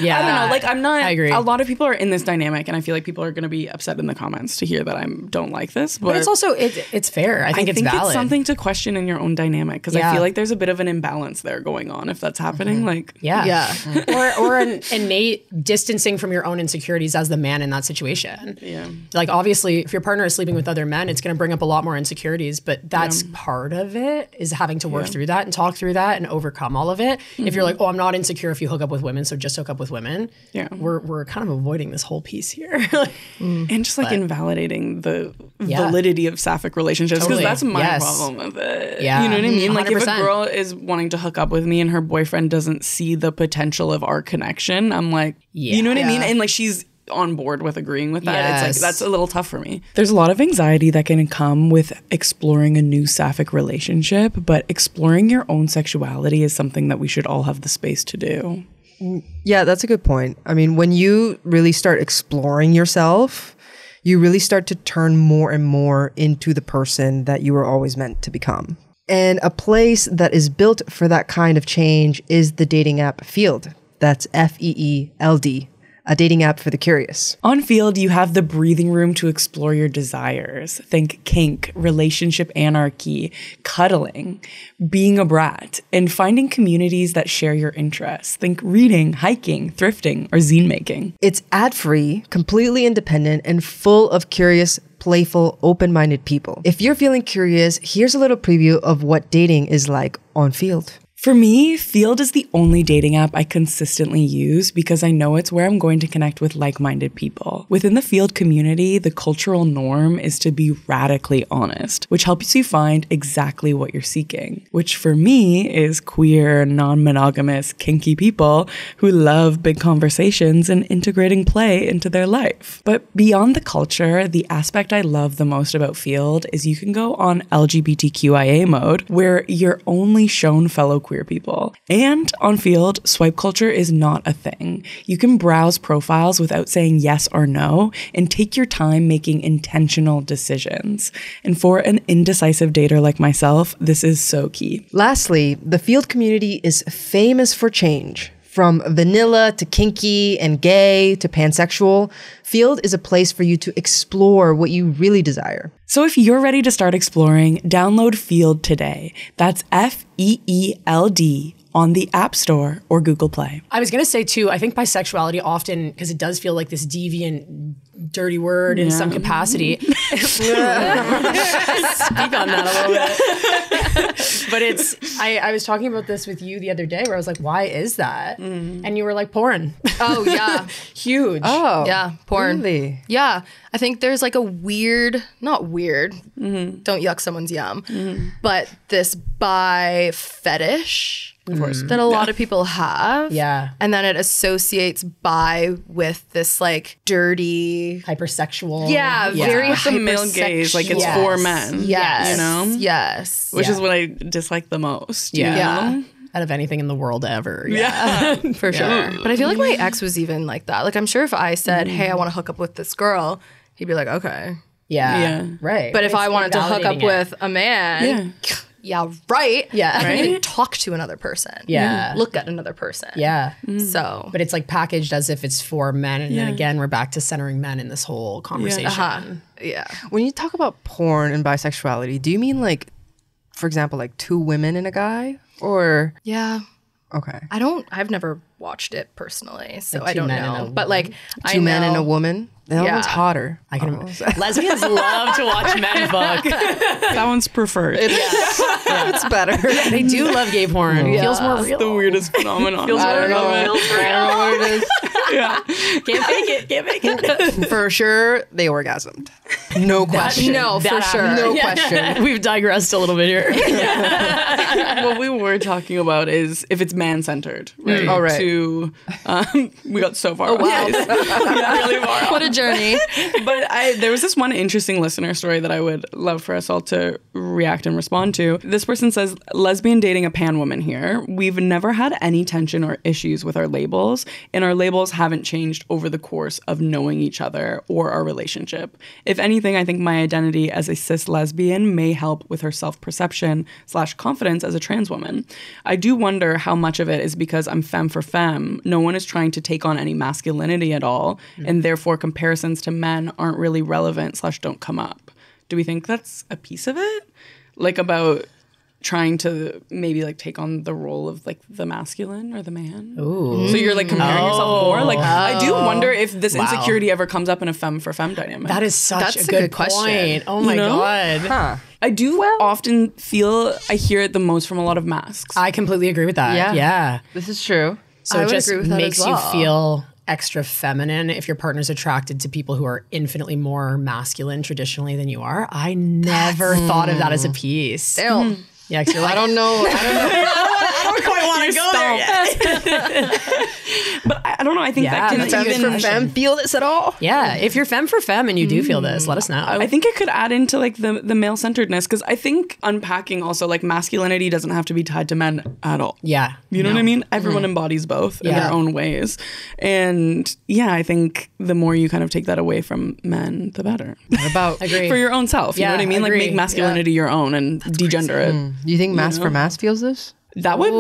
Yeah. I don't know. Like, I'm not. I agree. A lot of people are in this dynamic, and I feel like people are going to be upset in the comments to hear that I don't like this. But it's also it's fair. I think it's valid. It's something to question in your own dynamic because I feel like there's a bit of an imbalance there going on if that's happening. Like, or an innate distancing from your own insecurities as the man in that situation. Yeah. Like obviously, if your partner is sleeping with other men, it's going to bring up a lot more insecurities. But that's part of it, is having to work through that and talk through that and overcome all of it. If you're like, oh, I'm not insecure if you hook up with women, so just hook up with women. Yeah. We're kind of avoiding this whole piece here. And just like invalidating the validity of sapphic relationships because that's my problem with it. Yeah. You know what I mean? Like 100%. if a girl is wanting to hook up with me and her boyfriend doesn't see the potential of our connection, I'm like, you know what I mean? And like she's on board with agreeing with that. It's like that's a little tough for me. There's a lot of anxiety that can come with exploring a new sapphic relationship, but exploring your own sexuality is something that we should all have the space to do. Yeah, that's a good point. I mean, when you really start exploring yourself, you really start to turn more and more into the person that you were always meant to become. And a place that is built for that kind of change is the dating app Field. That's FEELD, a dating app for the curious. On Field, you have the breathing room to explore your desires. Think kink, relationship anarchy, cuddling, being a brat, and finding communities that share your interests. Think reading, hiking, thrifting, or zine making. It's ad-free, completely independent, and full of curious, playful, open-minded people. If you're feeling curious, here's a little preview of what dating is like on Field. For me, Field is the only dating app I consistently use because I know it's where I'm going to connect with like-minded people. Within the Field community, the cultural norm is to be radically honest, which helps you find exactly what you're seeking, which for me is queer, non-monogamous, kinky people who love big conversations and integrating play into their life. But beyond the culture, the aspect I love the most about Field is you can go on LGBTQIA mode, where you're only shown fellow queer people. And on Field, swipe culture is not a thing. You can browse profiles without saying yes or no and take your time making intentional decisions. And for an indecisive dater like myself, this is so key. Lastly, the Field community is famous for change. From vanilla to kinky and gay to pansexual, Field is a place for you to explore what you really desire. So if you're ready to start exploring, download Field today. That's F-E-E-L-D on the App Store or Google Play. I was going to say too, I think bisexuality often, because it does feel like this deviant, dirty word in some capacity. Speak on that a little bit. But I was talking about this with you the other day where I was like, why is that? And you were like, porn. Oh, yeah. Huge. Oh, yeah, porn. Really? Yeah. I think there's like a not weird, don't yuck someone's yum, but this bi fetish. Of course. That a lot of people have. Yeah. And then it associates bi with this like dirty, hypersexual. Yeah, very With the male gaze, like it's for men. Yes. You know? Yes. Which is what I dislike the most. You know? Out of anything in the world ever. Yeah. For sure. But I feel like my ex was even like that. Like I'm sure if I said, hey, I want to hook up with this girl, he'd be like, okay. Yeah. Right. But if I wanted to hook up with a man, yeah, right. Yeah. I can even talk to another person. Yeah. Look at another person. Yeah. So. But it's like packaged as if it's for men. And then again, we're back to centering men in this whole conversation. Yeah. When you talk about porn and bisexuality, do you mean like, for example, like two women and a guy? Or Yeah. okay, I've never watched it personally, so Like I two don't men and know. a But like two men and a woman? That one's hotter. I can lesbians love to watch men fuck. That one's preferred. It's better. They do love gay porn. It feels more real. The weirdest phenomenon. I don't know what it is. Can't fake it. Can't fake it. For sure, they orgasmed. No question. No, for sure. No question. We've digressed a little bit here. What we were talking about is if it's man-centered, right? Oh, right. We got so far. Oh, wow. Really far off. What a journey. But there was this one interesting listener story that I would love for us all to react and respond to. This person says, lesbian dating a pan woman here. We've never had any tension or issues with our labels, and our labels haven't changed over the course of knowing each other or our relationship. If anything, I think my identity as a cis lesbian may help with her self-perception / confidence as a trans woman. I do wonder how much of it is because I'm femme for femme. No one is trying to take on any masculinity at all, and therefore comparisons to men aren't really relevant / don't come up. Do we think that's a piece of it? Like about trying to maybe like take on the role of like the masculine or the man. Ooh. So you're like comparing yourself more. Like I do wonder if this insecurity ever comes up in a femme for femme dynamic. That is such That's a good question. point. Oh my God. Huh. I do often feel I hear it the most from a lot of masks. I completely agree with that. Yeah. This is true. So I it would just agree with that makes as you well. feel extra feminine if your partner's attracted to people who are infinitely more masculine traditionally than you are. I never thought of that as a piece. Damn. Yeah, 'cause you're like, I don't know. I don't quite want to go there yet. But I don't know. I think that can that's a good even question. feel this at all? Yeah, if you're femme for femme and you do feel this, let us know. I think it could add into like the male centeredness because I think unpacking also like masculinity doesn't have to be tied to men at all. Yeah. You know what I mean? Everyone embodies both in their own ways. And yeah, I think the more you kind of take that away from men, the better. What about? Agree. For your own self. You know what I mean? agree. Like make masculinity your own and degender it. Do you think Mask for Mask feels this? That would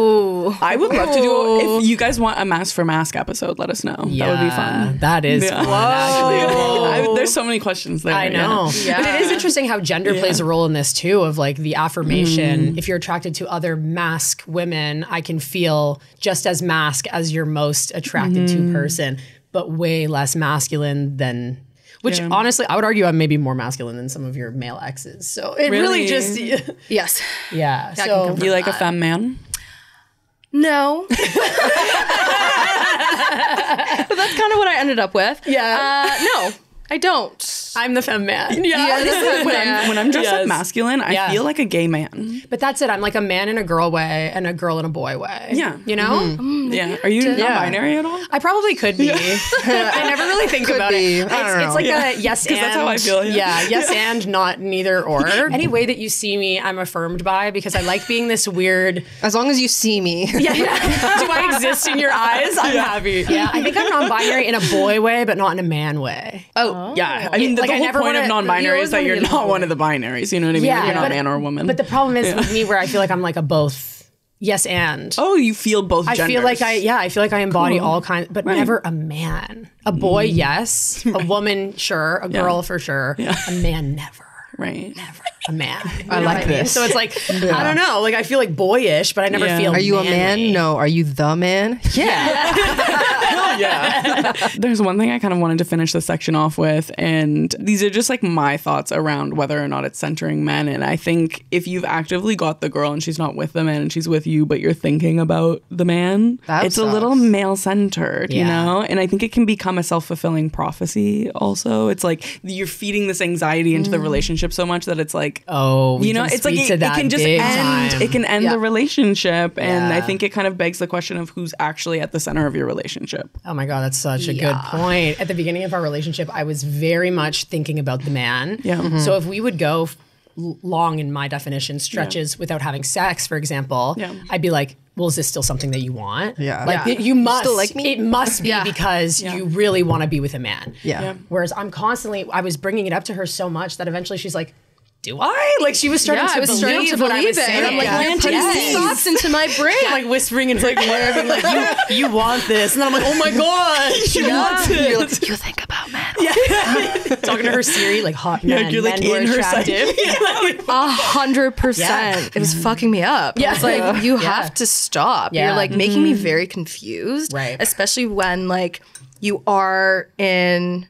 I would love to do. If you guys want a mask for mask episode, let us know. That would be fun. That is fun, actually. There's so many questions there. I know. Yeah. But it is interesting how gender plays a role in this too, of like the affirmation. If you're attracted to other mask women, I can feel just as mask as your most attracted to person, but way less masculine than... Which honestly, I would argue I'm maybe more masculine than some of your male exes. So it really just... Yes. Yeah. I can So confirm You like a femme man? No. But that's kind of what I ended up with. Yeah. No, I don't. I'm the femme man. When I'm dressed up masculine, I feel like a gay man. But that's it. I'm like a man in a girl way and a girl in a boy way. Yeah. You know? Yeah. Are you non-binary at all? I probably could be. I never really think about it. It's like a yes and. That's how I feel. Yeah, yes and, not neither or. Any way that you see me, I'm affirmed by, because I like being this weird. As long as you see me. Do I exist in your eyes? I'm happy. Yeah, I think I'm non-binary in a boy way, but not in a man way. Oh, yeah. I mean, the whole point of non-binary is that you're not one of the binaries. You know what I mean? Yeah, you're not man or woman. But the problem is with me where I feel like I'm like a both. Yes and. Oh, you feel both genders. I feel like I embody all kinds, but never a man. A boy, yes. A woman, sure. A girl, for sure. Yeah. A man, never. Right. Never. A man. I like this. So it's like, I don't know. Like, I feel like boyish, but I never feel Are you manly. a man? No. Are you the man? Yeah. Hell yeah. There's one thing I kind of wanted to finish this section off with, and these are just like my thoughts around whether or not it's centering men. And I think if you've actively got the girl and she's not with the man and she's with you, but you're thinking about the man, it's a little male-centered, you know? And I think it can become a self-fulfilling prophecy also. It's like you're feeding this anxiety into the relationship so much that it's like, you know, it's like it can just end. It can end the relationship, and I think it kind of begs the question of who's actually at the center of your relationship. Oh my God, that's such a good point. At the beginning of our relationship, I was very much thinking about the man. Yeah. So if we would go long, in my definition, stretches without having sex, for example, I'd be like, well, is this still something that you want? Yeah. Like you must still like me? It must be because you really want to be with a man. Yeah. Whereas I was bringing it up to her so much that eventually she's like, do I? Like she was starting to believe what I was saying. I'm like, you're putting these thoughts into my brain. Like whispering and like being like, you want this. And then I'm like, oh my God, she wants it. You're like, you think about men. Talking to her Siri, like hot men. You're like in her attractive. 100%. It was fucking me up. Yeah. It's like, you have to stop. Yeah. You're like making me very confused. Right. Especially when like you are in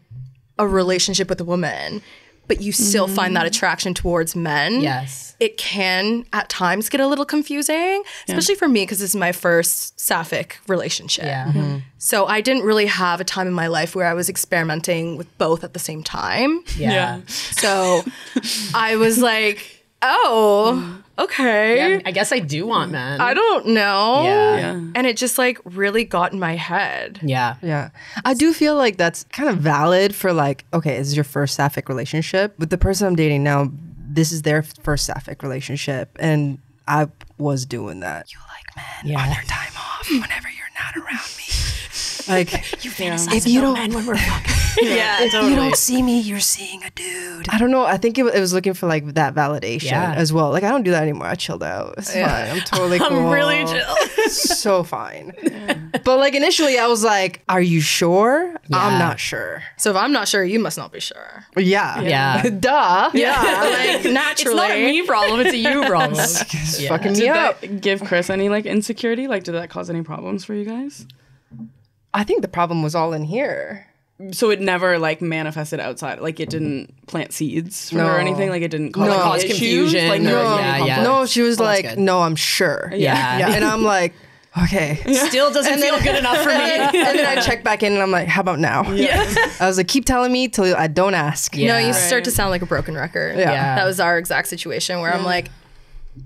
a relationship with a woman, but you still find that attraction towards men. Yes. It can at times get a little confusing, especially for me because this is my first Sapphic relationship. Yeah. So I didn't really have a time in my life where I was experimenting with both at the same time. Yeah. So I was like, oh, okay. Yeah, I guess I do want men. I don't know. Yeah. And it just like really got in my head. Yeah. Yeah. I do feel like that's kind of valid for like, okay, this is your first Sapphic relationship. With the person I'm dating now, this is their first Sapphic relationship. And I was doing that. You like men on your time off whenever you're not around me. Like, you fantasize about men when we're fucking. If you don't see me, you're seeing a dude. I don't know. I think it was looking for like that validation as well. Like I don't do that anymore. I chilled out. It's fine. I'm totally cool. I'm really chill. So fine. But like initially I was like, are you sure? I'm not sure. So if I'm not sure, you must not be sure. Yeah. Yeah. Duh. Yeah. Like naturally. It's not a me problem. It's a you problem. It's fucking me up. Did that give Chris any like insecurity? Like did that cause any problems for you guys? I think the problem was all in here. So it never like manifested outside. Like it didn't plant seeds for her or anything. Like it didn't cause issues? Confusion. Like No, she was like, no, I'm sure. Yeah. And I'm like, okay. Still doesn't feel good enough for me. And then I check back in and I'm like, how about now? Yeah. I was like, keep telling me till I don't ask. You know, you start to sound like a broken record. Yeah. That was our exact situation where I'm like,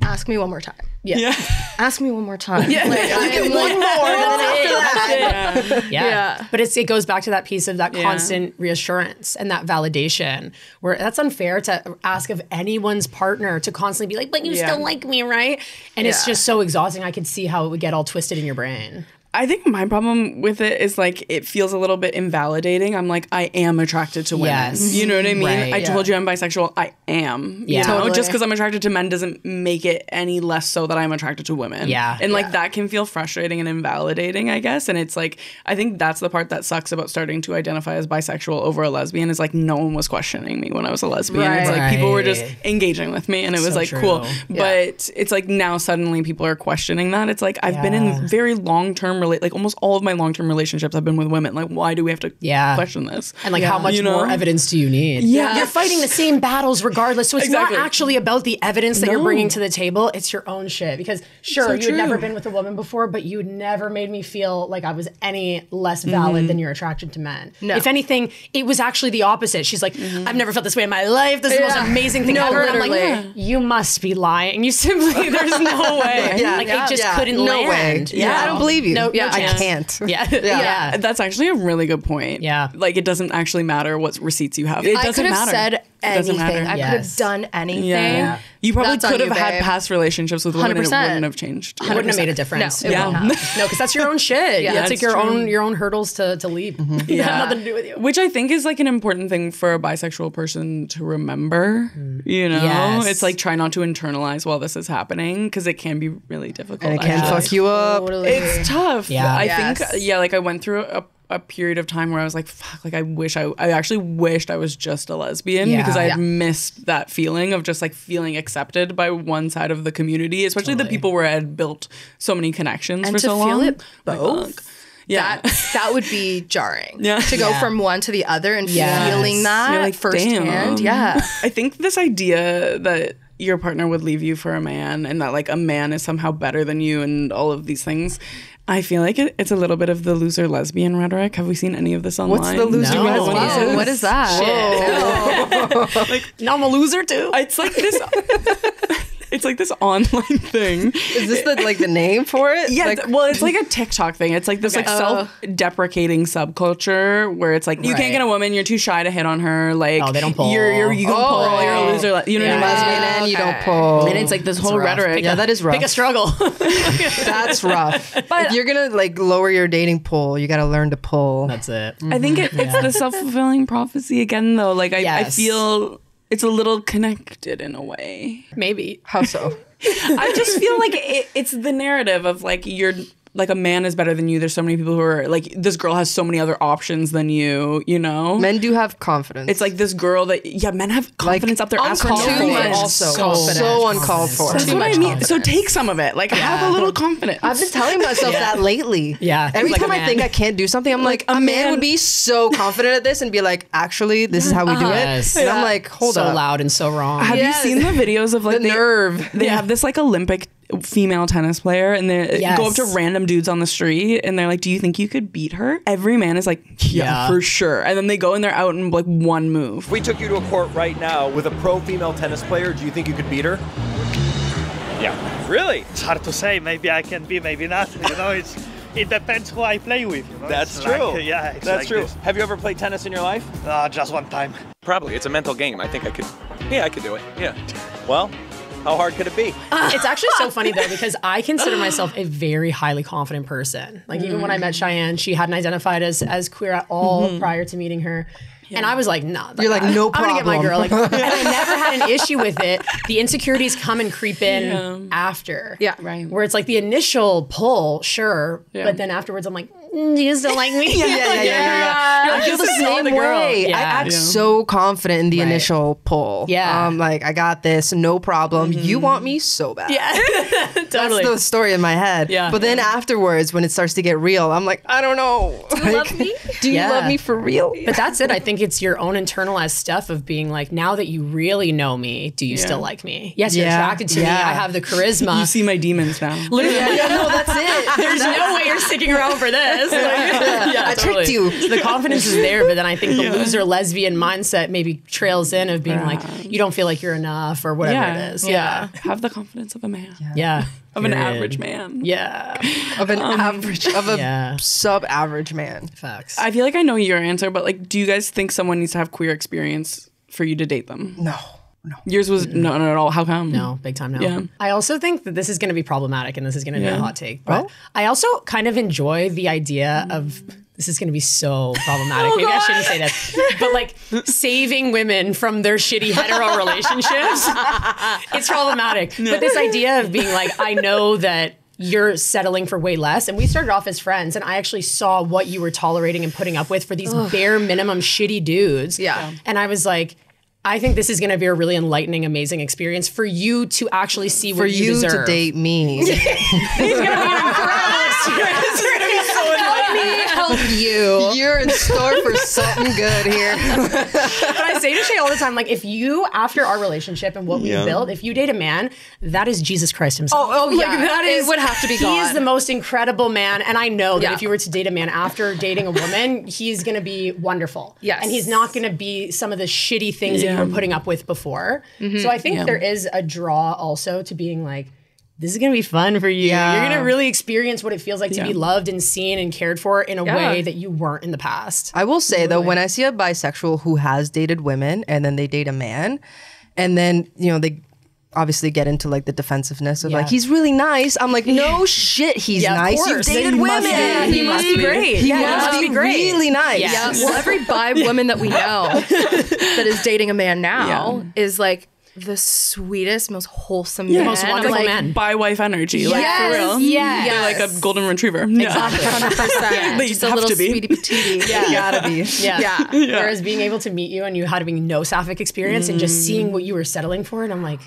ask me one more time. Yeah. Ask me one more time. Yeah. Like, I am one more. And then after that. Yeah. But it goes back to that piece of that constant reassurance and that validation where that's unfair to ask of anyone's partner to constantly be like, but you still like me, right? And it's just so exhausting. I could see how it would get all twisted in your brain. I think my problem with it is like it feels a little bit invalidating. I'm like, I am attracted to women. Yes. You know what I mean? Right. I told you I'm bisexual. I am. Yeah. You know? Totally. Just because I'm attracted to men doesn't make it any less so that I'm attracted to women. Yeah. And like that can feel frustrating and invalidating, I guess. And it's like, I think that's the part that sucks about starting to identify as bisexual over a lesbian is like no one was questioning me when I was a lesbian. Right. It's like people were just engaging with me and it was So like true. cool. Yeah. But it's like now suddenly people are questioning that. It's like I've been in very long-term like almost all of my long-term relationships have been with women. Like, why do we have to question this? And like, how much more evidence do you need? Yeah. You're fighting the same battles regardless. So it's not actually about the evidence that you're bringing to the table. It's your own shit. Because sure, you'd never been with a woman before, but you never made me feel like I was any less valid than you're attracted to men. No. If anything, it was actually the opposite. She's like, I've never felt this way in my life. This is the most amazing thing ever. And I'm like, you must be lying. You simply, there's no way. It just couldn't land. Way. Yeah, I don't believe you. No, I can't. Yeah. That's actually a really good point. Yeah. Like, it doesn't actually matter what receipts you have. It doesn't matter. I could have said anything. I could have done anything. Yeah. You probably could have had past relationships with women 100%. And it wouldn't have changed. It wouldn't have made a difference. No, no, because that's your own shit. It's like your own hurdles to leap. It had nothing to do with you. Which I think is like an important thing for a bisexual person to remember. You know, it's like try not to internalize while this is happening because it can be really difficult. And it can fuck you up. Totally. It's tough. Yeah, I think like I went through a period of time where I was like, fuck, like I actually wished I was just a lesbian because I had missed that feeling of just like feeling accepted by one side of the community, especially the people where I had built so many connections for so long. And to feel it both. Yeah, that would be jarring. To go from one to the other and feeling that like, firsthand. Yeah, I think this idea that your partner would leave you for a man and that like a man is somehow better than you and all of these things, I feel like it's a little bit of the loser lesbian rhetoric. Have we seen any of this online? What's the loser lesbian? What is that? Like, now I'm a loser too. It's like this. It's like this online thing. Is this the name for it? Yeah. Like, well, it's like a TikTok thing. It's like this like self-deprecating subculture where it's like you can't get a woman, you're too shy to hit on her. Like they don't pull. You don't pull. You're a loser. You know what I mean? Lesbian and you don't pull. And it's like this whole rhetoric. That is rough. Pick a struggle. That's rough. But if you're gonna like lower your dating pool, you got to learn to pull. That's it. I think it's the self-fulfilling prophecy again, though. Like I feel. It's a little connected in a way. Maybe. How so? I just feel like it's the narrative of like you're like a man is better than you. There's so many people who are like this girl has so many other options than you. You know, men do have confidence. It's like this girl that men have confidence up their ass. Too much. Also, so uncalled for. That's what I mean. So take some of it. Like have a little confidence. I've been telling myself that lately. Yeah. Every time I think I can't do something, I'm like a man would be so confident at this and be like, actually, this is how we do it. And I'm like, hold up. So loud and so wrong. Have you seen the videos of like the nerve? They have this like Olympic female tennis player and they go up to random dudes on the street and they're like, do you think you could beat her? Every man is like, yeah, for sure. And then they go and they're out in like one move. If we took you to a court right now with a pro female tennis player, do you think you could beat her? Yeah. Really? It's hard to say. Maybe I can be, maybe not. You know, it depends who I play with. You know? That's true. Like, that's like true. This. Have you ever played tennis in your life? Just one time. Probably. It's a mental game. I think I could. Yeah, I could do it. Yeah. Well, how hard could it be? It's actually so funny though because I consider myself a very highly confident person. Like even when I met Cheyenne, she hadn't identified as queer at all prior to meeting her. Yeah. And I was like, nah. You're like, no problem. I'm gonna get my girl. Like, and I never had an issue with it. The insecurities come and creep in after. Yeah, right. Where it's like the initial pull, sure. Yeah. But then afterwards I'm like, do you still like me? Yeah. I feel the same way. I act so confident in the initial pull. Yeah. Like, I got this, no problem. You want me so bad. Yeah. Totally. That's the story in my head. Yeah. But then afterwards, when it starts to get real, I'm like, I don't know. Do you love me? Do you love me for real? But that's it. I think it's your own internalized stuff of being like, now that you really know me, do you still like me? Yes, you're attracted to me. I have the charisma. You see my demons now. Literally. No, that's it. There's no way you're sticking around for this. I tricked you. So the confidence is there, but then I think the loser lesbian mindset maybe trails in of being like, you don't feel like you're enough or whatever it is. Yeah. Have the confidence of a man. Yeah. Of an average man. Yeah. Of an average, of a sub-average man. Facts. I feel like I know your answer, but like, do you guys think someone needs to have queer experience for you to date them? No. Yours was not at all. How come? No, big time no. Yeah. I also think that this is going to be problematic and this is going to be a hot take. But I also kind of enjoy the idea of, this is going to be so problematic. Maybe I shouldn't say this. But like saving women from their shitty hetero relationships, it's problematic. But this idea of being like, I know that you're settling for way less. And we started off as friends and I actually saw what you were tolerating and putting up with for these bare minimum shitty dudes. Yeah. And I was like, I think this is going to be a really enlightening, amazing experience for you to actually see what you deserve. For you to date me. It's going to be an incredible experience. It's going to be You're in store for something good here. But I say to Shay all the time, like, if you, after our relationship and what we built, if you date a man, that is Jesus Christ himself. That is, it would have to be God. He is the most incredible man. And I know that if you were to date a man after dating a woman, he's going to be wonderful. Yes. And he's not going to be some of the shitty things that you were putting up with before. So I think there is a draw also to being like, this is going to be fun for you. You're going to really experience what it feels like to be loved and seen and cared for in a way that you weren't in the past. I will say though, when I see a bisexual who has dated women and then they date a man and then, you know, they obviously get into like the defensive-ness of like, he's really nice. I'm like, no shit, he's nice. You've dated women. He must be great. He must be really nice. Yeah. Well, every bi woman that we know that is dating a man now is like the sweetest, most wholesome man. Most wonderful like, man. Bi wife energy, like for real. Yes. They're like a golden retriever. Exactly. 100%. They Just a have little to be. sweetie patootie. Gotta be. Yeah. Whereas being able to meet you and you having no Sapphic experience and just seeing what you were settling for, and I'm like,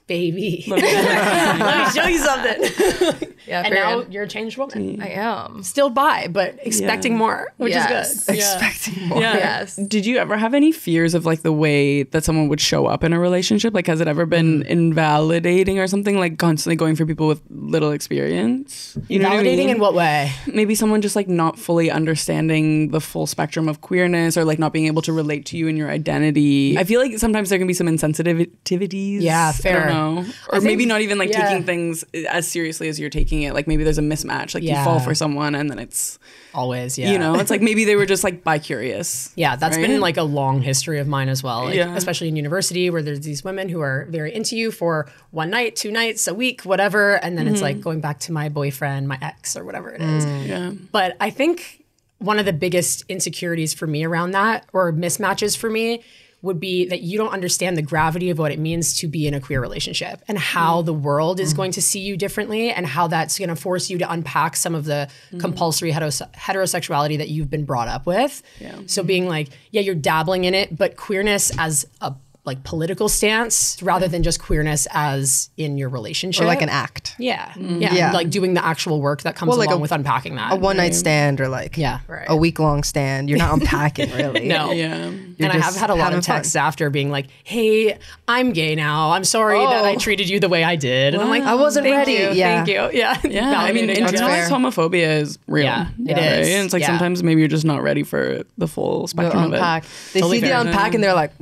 baby, let me show you something. And now you're a changed woman. I am. Still bi, but expecting more, which is good. Expecting more. Yes. Did you ever have any fears of like the way that someone would show up in a relationship? Like, has it ever been invalidating or something? Like constantly going for people with little experience? You know Validating what I mean? in what way? Maybe someone just like not fully understanding the full spectrum of queerness or like not being able to relate to you and your identity. I feel like sometimes there can be some insensitivities. Yeah, fair. I don't know. Or maybe not even like taking things as seriously as you're taking it. Like maybe there's a mismatch. Like you fall for someone and then it's always, you know, it's like maybe they were just like bi-curious. Yeah, that's right? been like a long history of mine as well. Like, especially in university where there's these women who are very into you for one night, 2 nights, a week, whatever. And then it's like going back to my boyfriend, my ex or whatever it is. But I think one of the biggest insecurities for me around that or mismatches for me would be that you don't understand the gravity of what it means to be in a queer relationship and how the world is going to see you differently and how that's going to force you to unpack some of the compulsory heterosexuality that you've been brought up with. So being like, you're dabbling in it, but queerness as a like political stance rather than just queerness as in your relationship. Or like an act. Like doing the actual work that comes along with unpacking that. A one-night stand or like a week-long stand. You're not unpacking really. No. And I have had a lot of texts after being like, hey, I'm gay now. I'm sorry that I treated you the way I did. And I'm like, I wasn't ready. Thank you. Yeah. I mean, internalized homophobia is real. It is. And it's like sometimes maybe you're just not ready for the full spectrum of it. They see the unpack and they're like,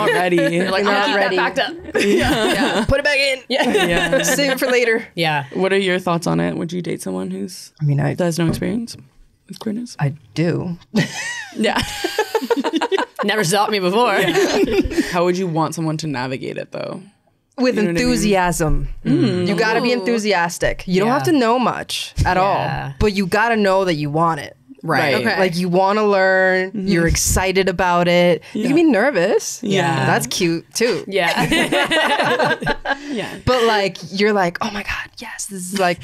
not ready. They're like, not keep ready. that packed up. Put it back in. Save it for later. What are your thoughts on it? Would you date someone who's has no experience with queerness? I do. Never stopped me before. How would you want someone to navigate it though? With enthusiasm. You got to be enthusiastic. You don't have to know much at all, but you got to know that you want it. Right. Okay. Like you want to learn, you're excited about it. You can be nervous. That's cute too. But like, you're like, oh my God, yes, this is like,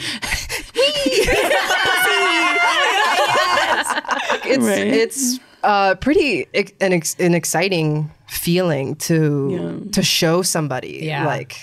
it's pretty an exciting feeling to show somebody like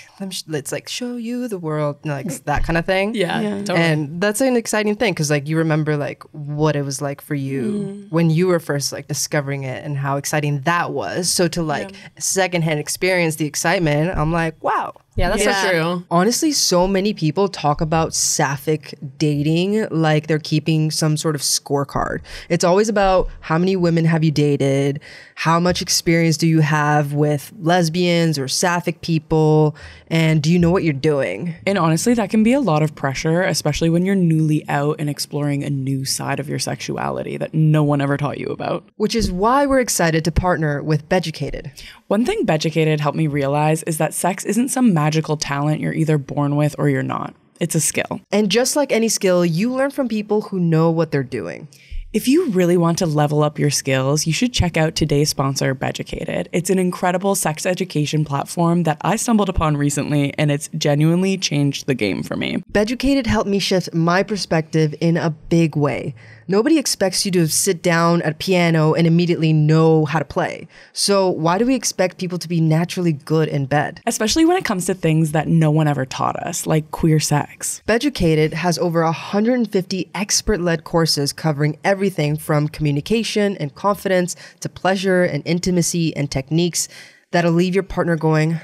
let's like show you the world, like that kind of thing. Totally. And that's an exciting thing because like you remember like what it was like for you when you were first like discovering it and how exciting that was. So to like secondhand experience the excitement, I'm like, wow. Yeah, that's so true. Honestly, so many people talk about Sapphic dating like they're keeping some sort of scorecard. It's always about how many women have you dated, how much experience do you have with lesbians or Sapphic people, and do you know what you're doing? And honestly, that can be a lot of pressure, especially when you're newly out and exploring a new side of your sexuality that no one ever taught you about. Which is why we're excited to partner with Beducated. One thing Beducated helped me realize is that sex isn't some magical talent you're either born with or you're not. It's a skill. And just like any skill, you learn from people who know what they're doing. If you really want to level up your skills, you should check out today's sponsor, Beducated. It's an incredible sex education platform that I stumbled upon recently, and it's genuinely changed the game for me. Beducated helped me shift my perspective in a big way. Nobody expects you to sit down at a piano and immediately know how to play. So why do we expect people to be naturally good in bed? Especially when it comes to things that no one ever taught us, like queer sex. Beducated has over 150 expert-led courses covering everything everything from communication and confidence to pleasure and intimacy and techniques that'll leave your partner going,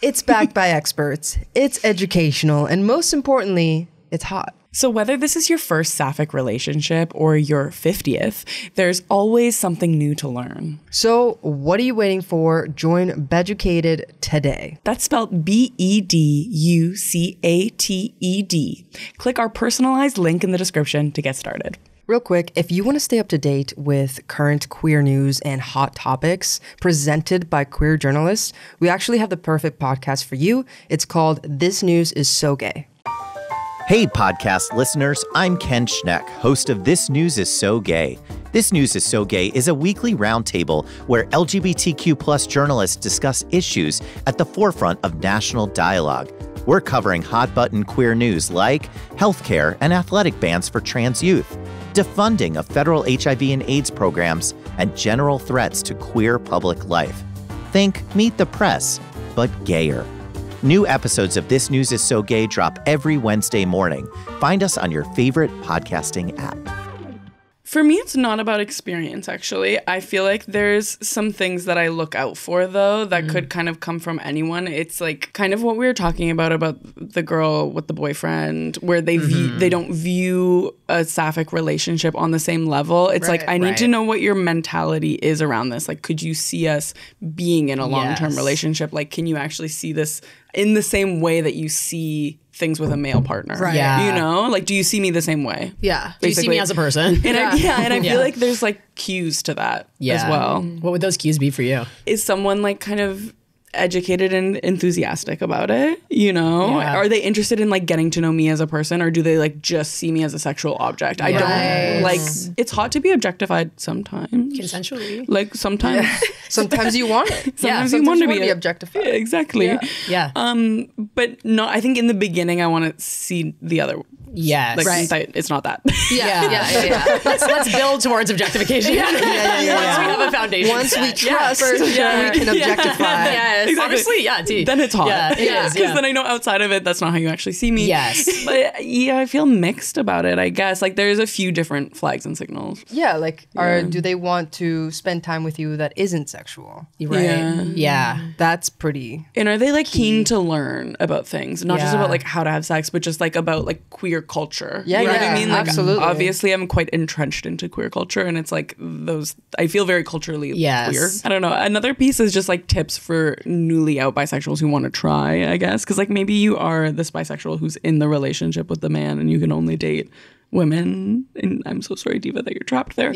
It's backed by experts, it's educational, and most importantly, it's hot. So whether this is your first Sapphic relationship or your 50th, there's always something new to learn. So what are you waiting for? Join Beducated today. That's spelled BEDUCATED. Click our personalized link in the description to get started. Real quick, if you want to stay up to date with current queer news and hot topics presented by queer journalists, we actually have the perfect podcast for you. It's called This News Is So Gay. Hey, podcast listeners, I'm Ken Schneck, host of This News Is So Gay. This News Is So Gay is a weekly roundtable where LGBTQ+ journalists discuss issues at the forefront of national dialogue. We're covering hot-button queer news like healthcare and athletic bans for trans youth, defunding of federal HIV and AIDS programs, and general threats to queer public life. Think Meet the Press, but gayer. New episodes of This News Is So Gay drop every Wednesday morning. Find us on your favorite podcasting app. For me, it's not about experience, actually. I feel like there's some things that I look out for, though, that could kind of come from anyone. It's like kind of what we were talking about the girl with the boyfriend, where they they don't view a Sapphic relationship on the same level. It's like, I need to know what your mentality is around this. Like, could you see us being in a long-term relationship? Like, can you actually see this in the same way that you see things with a male partner? Right. Yeah. You know? Like, do you see me the same way? Yeah. Basically. Do you see me as a person? And I feel like there's like cues to that as well. What would those cues be for you? Is someone like kind of educated and enthusiastic about it? You know? Yeah. Are they interested in like getting to know me as a person, or do they like just see me as a sexual object? I don't like, it's hot to be objectified sometimes. Consensually. Like sometimes. Sometimes you want it. Sometimes you want to be objectified. Yeah, exactly. Yeah. But no, I think in the beginning I want to see the other. Yes. Like, it's not that. Yeah. Let's build towards objectification. Once we have a foundation. Once we trust, we can objectify. Yes. Exactly. Honestly, yeah, then it's hot. Yeah, it is. Because then I know outside of it, that's not how you actually see me. Yes. But yeah, I feel mixed about it, I guess. Like there's a few different flags and signals. Yeah, like do they want to spend time with you that isn't sexual? Right. Yeah. That's pretty. And are they like keen to learn about things? Not just about like how to have sex, but just like about like queer culture. Yeah, you know what I mean? Like absolutely. Obviously I'm quite entrenched into queer culture, and it's like those, I feel very culturally queer. I don't know. Another piece is just like tips for newly out bisexuals who want to try, I guess. Because like maybe you are this bisexual who's in the relationship with the man and you can only date women, and I'm so sorry, Diva, that you're trapped there.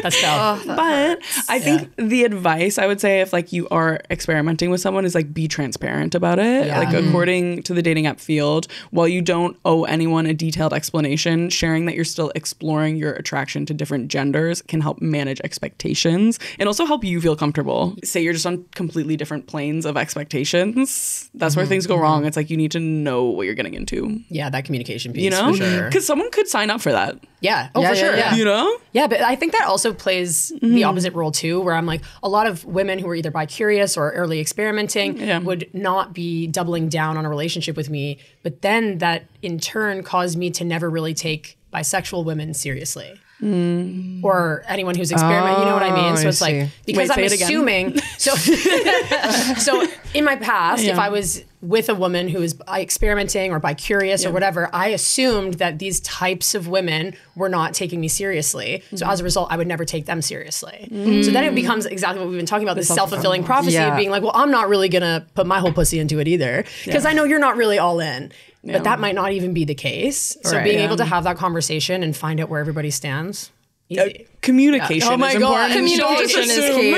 That's tough. But I think the advice I would say if like you are experimenting with someone is like be transparent about it. Like according to the dating app Field, while you don't owe anyone a detailed explanation, sharing that you're still exploring your attraction to different genders can help manage expectations and also help you feel comfortable. Say you're just on completely different planes of expectations. That's where things go wrong. It's like you need to know what you're getting into. Yeah, that communication piece, you know? for sure. Because someone could sign up for that. Yeah. Oh, for sure. Yeah. You know? Yeah, but I think that also plays the opposite role too, where I'm like, a lot of women who are either bi-curious or early experimenting would not be doubling down on a relationship with me, but then that in turn caused me to never really take bisexual women seriously. Or anyone who's experimenting, you know what I mean? So it's like, because I'm assuming, so in my past, if I was with a woman who is experimenting or bi-curious or whatever, I assumed that these types of women were not taking me seriously. So as a result, I would never take them seriously. So then it becomes exactly what we've been talking about, this self-fulfilling prophecy of being like, well, I'm not really gonna put my whole pussy into it either, because I know you're not really all in. But that might not even be the case. So being able to have that conversation and find out where everybody stands. Easy. Communication. Oh my is God. important. Communication is key.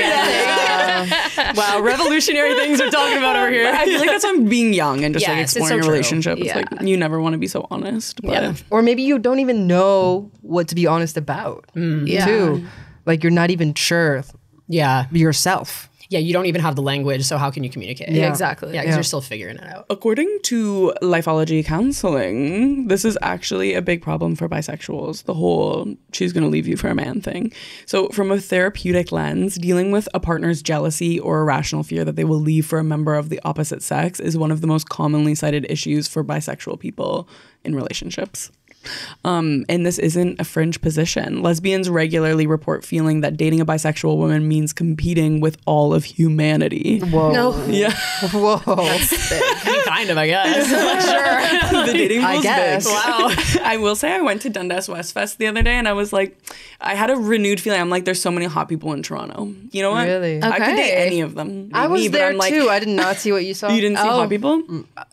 Wow, revolutionary things we're talking about over here. I feel like that's on being young and just like Yes, it's exploring so a true. relationship. It's like you never want to be so honest. But Or maybe you don't even know what to be honest about, too. Like you're not even sure yourself. Yeah, you don't even have the language, so how can you communicate? Yeah, exactly. Yeah, because you're still figuring it out. according to Lifeology counseling, this is actually a big problem for bisexuals, the whole she's going to leave you for a man thing. So from a therapeutic lens, dealing with a partner's jealousy or irrational fear that they will leave for a member of the opposite sex is one of the most commonly cited issues for bisexual people in relationships. And this isn't a fringe position. Lesbians regularly report feeling that dating a bisexual woman means competing with all of humanity. Whoa. No. Yeah. Whoa. Kind of, I guess. Sure. The dating pool's guess. big. Wow. I will say I went to Dundas West Fest the other day and I was like, I had a renewed feeling. I'm like, there's so many hot people in Toronto. You know what? Really? I could Okay. date any of them. I was but there I'm like, too. I did not see what you saw. You didn't see hot people?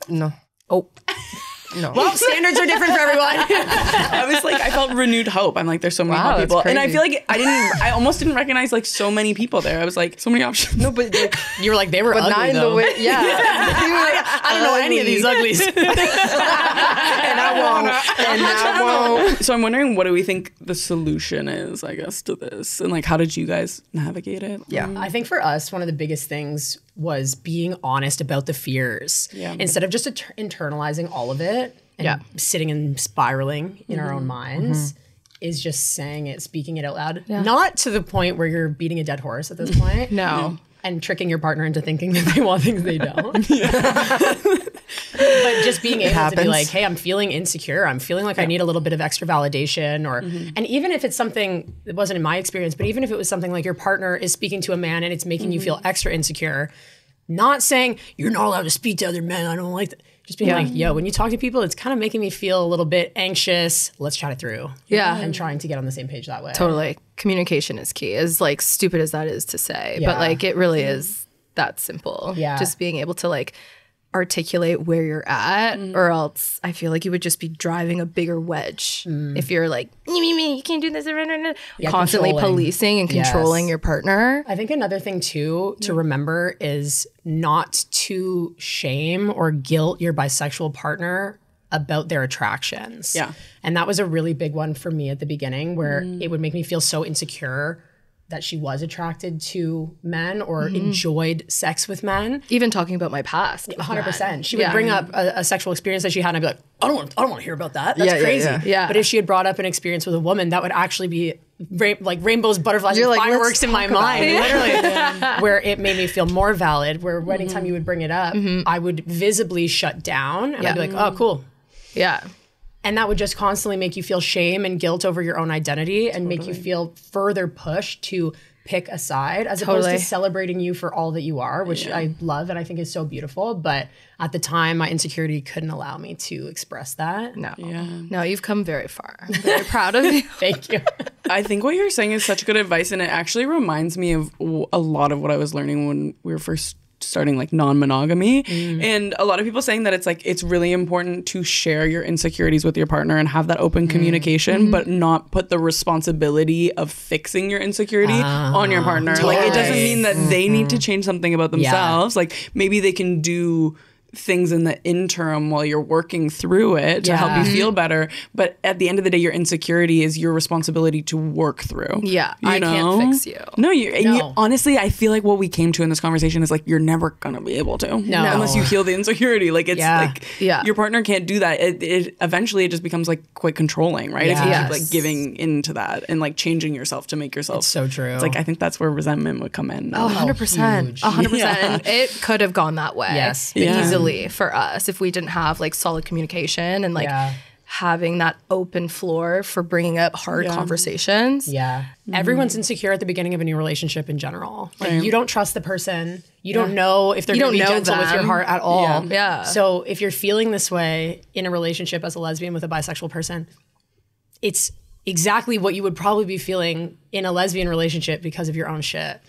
No. Oh. No. Well, standards are different for everyone. I was like, I felt renewed hope. I'm like, there's so many Wow, hot that's people. And I crazy. feel like I almost didn't recognize like so many people there. I was like, so many options. No, but like, You were like, they were but ugly, not in though. the way. Yeah. I don't know any of these uglies. And I won't. So I'm wondering, what do we think the solution is, I guess, to this? And like, how did you guys navigate it? Yeah. I think for us, one of the biggest things was being honest about the fears. Yeah. Instead of just internalizing all of it and sitting and spiraling in our own minds, is just saying it, speaking it out loud. Yeah. Not to the point where you're beating a dead horse at this point. No. And tricking your partner into thinking that they want things they don't. But just being able to happens. be like, hey, I'm feeling insecure. I'm feeling like I need a little bit of extra validation. Or and even if it's something that wasn't in my experience, but even if it was something like your partner is speaking to a man and it's making you feel extra insecure, not saying you're not allowed to speak to other men. I don't like that. Just being like, yo, when you talk to people, it's kind of making me feel a little bit anxious. Let's chat it through. Yeah. And trying to get on the same page that way. Totally. Communication is key, as like stupid as that is to say. Yeah. But like it really is that simple. Yeah. Just being able to like articulate where you're at, or else I feel like you would just be driving a bigger wedge if you're like, you can't do this, constantly controlling. policing and controlling your partner. I think another thing too to remember is not to shame or guilt your bisexual partner about their attractions. Yeah. And that was a really big one for me at the beginning, where it would make me feel so insecure that she was attracted to men or enjoyed sex with men. Even talking about my past. 100%. She would bring up a sexual experience that she had, and I'd be like, I don't want to hear about that. That's crazy. Yeah. But if she had brought up an experience with a woman, that would actually be like rainbows, butterflies, You're and like, fireworks let's in my talk about mind, it. literally. Where it made me feel more valid, where anytime you would bring it up, I would visibly shut down, and I'd be like, oh, cool. Yeah. And that would just constantly make you feel shame and guilt over your own identity and make you feel further pushed to pick a side as opposed to celebrating you for all that you are, which I love and I think is so beautiful. But at the time, my insecurity couldn't allow me to express that. No. No, you've come very far. I'm very proud of you. Thank you. I think what you're saying is such good advice, and it actually reminds me of a lot of what I was learning when we were first starting like non-monogamy. And a lot of people saying that it's like it's really important to share your insecurities with your partner and have that open communication, but not put the responsibility of fixing your insecurity on your partner. Like it doesn't mean that they need to change something about themselves. Like maybe they can do things in the interim while you're working through it to help you feel better, but at the end of the day your insecurity is your responsibility to work through. I can't fix you. No, you honestly, I feel like what we came to in this conversation is like you're never gonna be able to unless you heal the insecurity. Like it's like your partner can't do that. It eventually it just becomes like quite controlling, right? If you keep like giving into that and like changing yourself to make yourself. It's so true. It's like I think that's where resentment would come in. 100%. 100%. And it could have gone that way. Yes. Easily for us if we didn't have like solid communication and like having that open floor for bringing up hard conversations. Everyone's insecure at the beginning of a new relationship in general. Like you don't trust the person. You don't know if they're going to be gentle with your heart at all. So if you're feeling this way in a relationship as a lesbian with a bisexual person, it's exactly what you would probably be feeling in a lesbian relationship because of your own shit.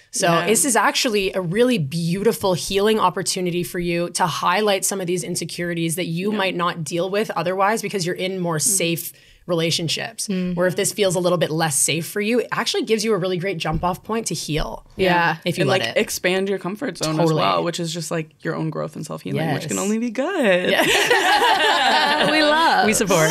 So this is actually a really beautiful healing opportunity for you to highlight some of these insecurities that you might not deal with otherwise because you're in more safe relationships. Where if this feels a little bit less safe for you, it actually gives you a really great jump off point to heal. If you and let like it. expand your comfort zone as well, which is just like your own growth and self-healing, which can only be good. We support.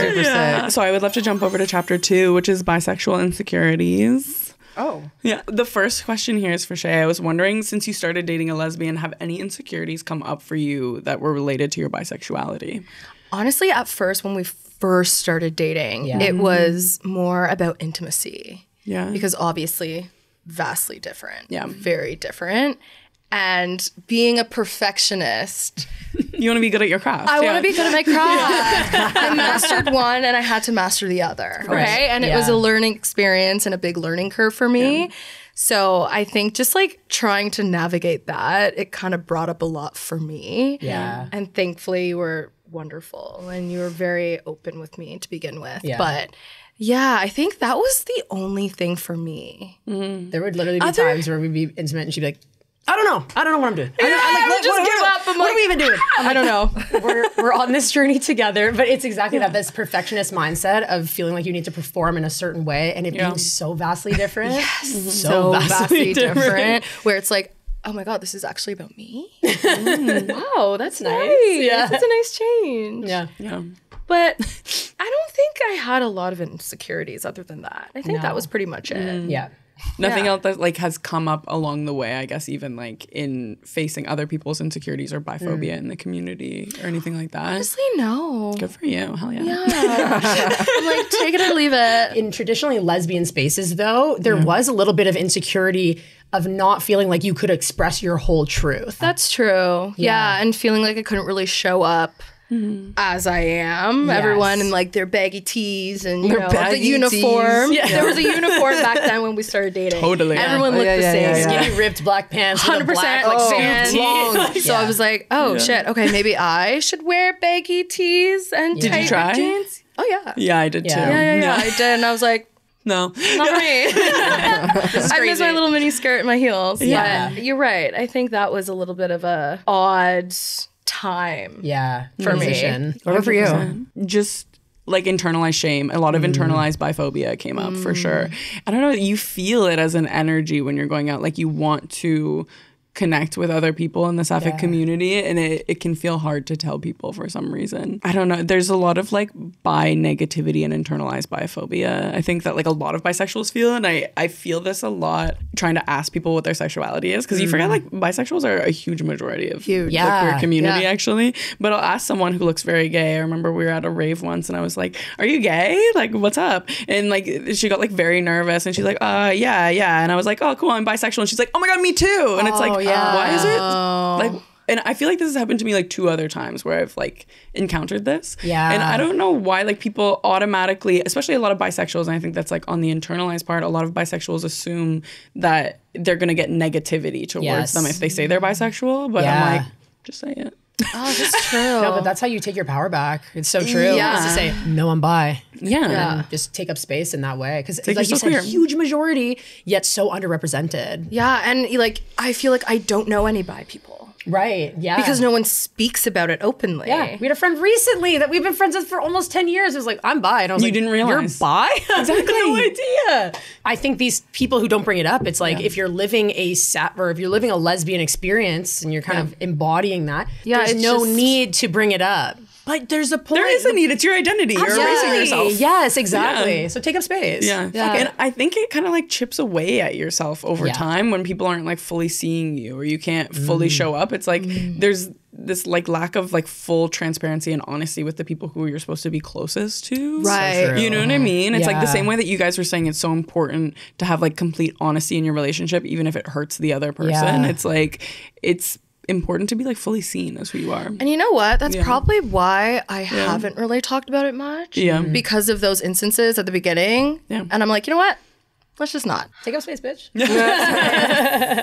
So I would love to jump over to chapter 2, which is bisexual insecurities. Oh. Yeah. The first question here is for Shay. I was wondering, since you started dating a lesbian, have any insecurities come up for you that were related to your bisexuality? Honestly, at first, when we first started dating, it was more about intimacy. Yeah. Because obviously, vastly different. Yeah. Very different. And being a perfectionist, you want to be good at your craft. I want to be good at my craft. I mastered one and I had to master the other. Right. And it was a learning experience and a big learning curve for me. So I think just like trying to navigate that, it kind of brought up a lot for me. Yeah. And thankfully you were wonderful and you were very open with me to begin with. Yeah. But yeah, I think that was the only thing for me. There would literally be times where we'd be intimate and she'd be like, I don't know what I'm doing. I would just give up. What are we even doing? I don't know. We're on this journey together, but it's exactly that, this perfectionist mindset of feeling like you need to perform in a certain way and it being so vastly different. Yes. So vastly different. Where it's like, oh my God, this is actually about me? Wow, that's nice. Yeah. That's a nice change. Yeah. But I don't think I had a lot of insecurities other than that. I think that was pretty much it. Yeah. Nothing else that like has come up along the way, I guess, even like in facing other people's insecurities or biphobia in the community or anything like that. Honestly, no. Good for you. Hell yeah. I'm like, take it or leave it. In traditionally lesbian spaces, though, there was a little bit of insecurity of not feeling like you could express your whole truth. That's true. Yeah. And feeling like I couldn't really show up as I am. Yes. Everyone in like their baggy tees and you know the uniform. There was a uniform back then when we started dating. Totally. Everyone looked the same. Skinny ripped black pants, 100% black, like pants. So I was like, oh shit, okay, maybe I should wear baggy tees and Did tight you try? jeans. Oh yeah. Yeah, I did too. Yeah, I did, and I was like, no, not for me. I miss my little mini skirt and my heels. Yeah. But you're right. I think that was a little bit of a odd time. For me. What for you? Just like internalized shame. A lot of internalized biphobia came up for sure. I don't know. You feel it as an energy when you're going out. Like you want to connect with other people in the Sapphic community, and it can feel hard to tell people for some reason. I don't know. There's a lot of like bi negativity and internalized biphobia. I think that like a lot of bisexuals feel, and I feel this a lot trying to ask people what their sexuality is, because you forget like bisexuals are a huge majority of the queer community actually. But I'll ask someone who looks very gay. I remember we were at a rave once and I was like, are you gay? Like, what's up? And like she got like very nervous and she's like, yeah. And I was like, oh cool, I'm bisexual. And she's like, oh my God, me too. And it's like, why is it like, and I feel like this has happened to me like 2 other times where I've like encountered this. Yeah. And I don't know why like people automatically, especially a lot of bisexuals, and I think that's like on the internalized part, a lot of bisexuals assume that they're going to get negativity towards them if they say they're bisexual. But I'm like, just say it. Oh, that's true. No, but that's how you take your power back. It's so true. Yeah. Is to say, no, I'm bi. Yeah. And just take up space in that way. Because like you said, huge majority, yet so underrepresented. Yeah. And like, I feel like I don't know any bi people. Right. Yeah. Because no one speaks about it openly. Yeah. We had a friend recently that we've been friends with for almost 10 years. It was like, I'm bi. And I was like, didn't realize. You're bi? Exactly. I had no idea. I think these people who don't bring it up, it's like if you're living if you're living a lesbian experience and you're kind of embodying that, there's no need to bring it up. But there's a point. There is a need. It's your identity. You're erasing yourself. Yes, exactly. Yeah. So take up space. Yeah. And I think it kind of like chips away at yourself over time when people aren't like fully seeing you or you can't fully show up. It's like there's this like lack of like full transparency and honesty with the people who you're supposed to be closest to. Right. So you know what I mean? It's like the same way that you guys were saying it's so important to have like complete honesty in your relationship, even if it hurts the other person. Yeah. It's like, it's important to be like fully seen as who you are. And you know what? That's probably why I haven't really talked about it much. Yeah. Because of those instances at the beginning. Yeah. And I'm like, you know what? Let's just not. Take up space, bitch.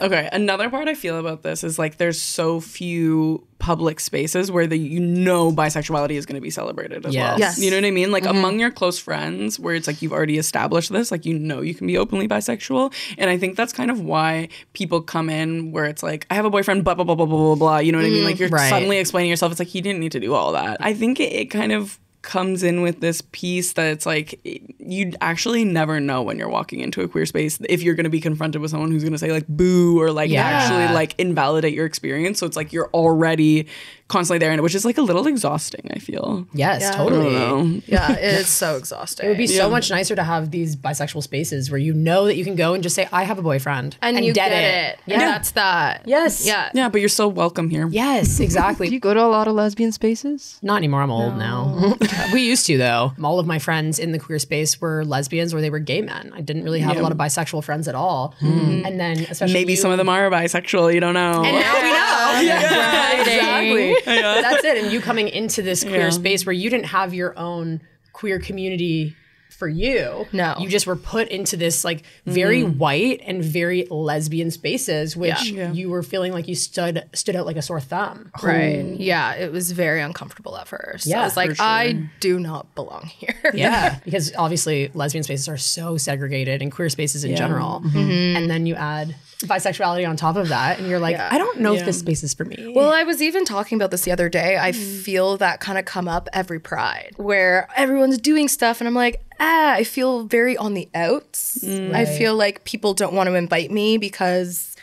Okay. Another part I feel about this is like there's so few public spaces where bisexuality is going to be celebrated as well. Yes. You know what I mean? Like among your close friends where it's like you've already established this, like you can be openly bisexual. And I think that's kind of why people come in where it's like, I have a boyfriend, blah, blah, blah, blah, blah, blah, blah. You know what I mean? Like you're suddenly explaining yourself. It's like, you didn't need to do all that. I think it kind of comes in with this piece that it's like you actually never know when you're walking into a queer space if you're going to be confronted with someone who's going to say like boo or like actually like invalidate your experience. So it's like you're already constantly there, and which is like a little exhausting, I feel. Yes, totally. Yeah, it is so exhausting. It would be so much nicer to have these bisexual spaces where you know that you can go and just say, I have a boyfriend. And you get it. Yeah. And that's that. Yes. Yeah. Yeah, but you're still welcome here. Yes, exactly. Do you go to a lot of lesbian spaces? Not anymore. I'm old now. We used to, though. All of my friends in the queer space were lesbians or they were gay men. I didn't really have a lot of bisexual friends at all. And then especially Maybe some of them are bisexual, you don't know. And now we know. Exactly. That's it. And you coming into this queer space where you didn't have your own queer community for you. No. You just were put into this like very white and very lesbian spaces, which you were feeling like you stood out like a sore thumb. Right. Yeah. It was very uncomfortable at first. Yeah, I was like, for sure. I do not belong here. Yeah. Because obviously lesbian spaces are so segregated and queer spaces in general. And then you add bisexuality on top of that and you're like, I don't know if this space is for me. Well, I was even talking about this the other day. I feel that kind of come up every Pride where everyone's doing stuff and I'm like, I feel very on the outs. I feel like people don't want to invite me because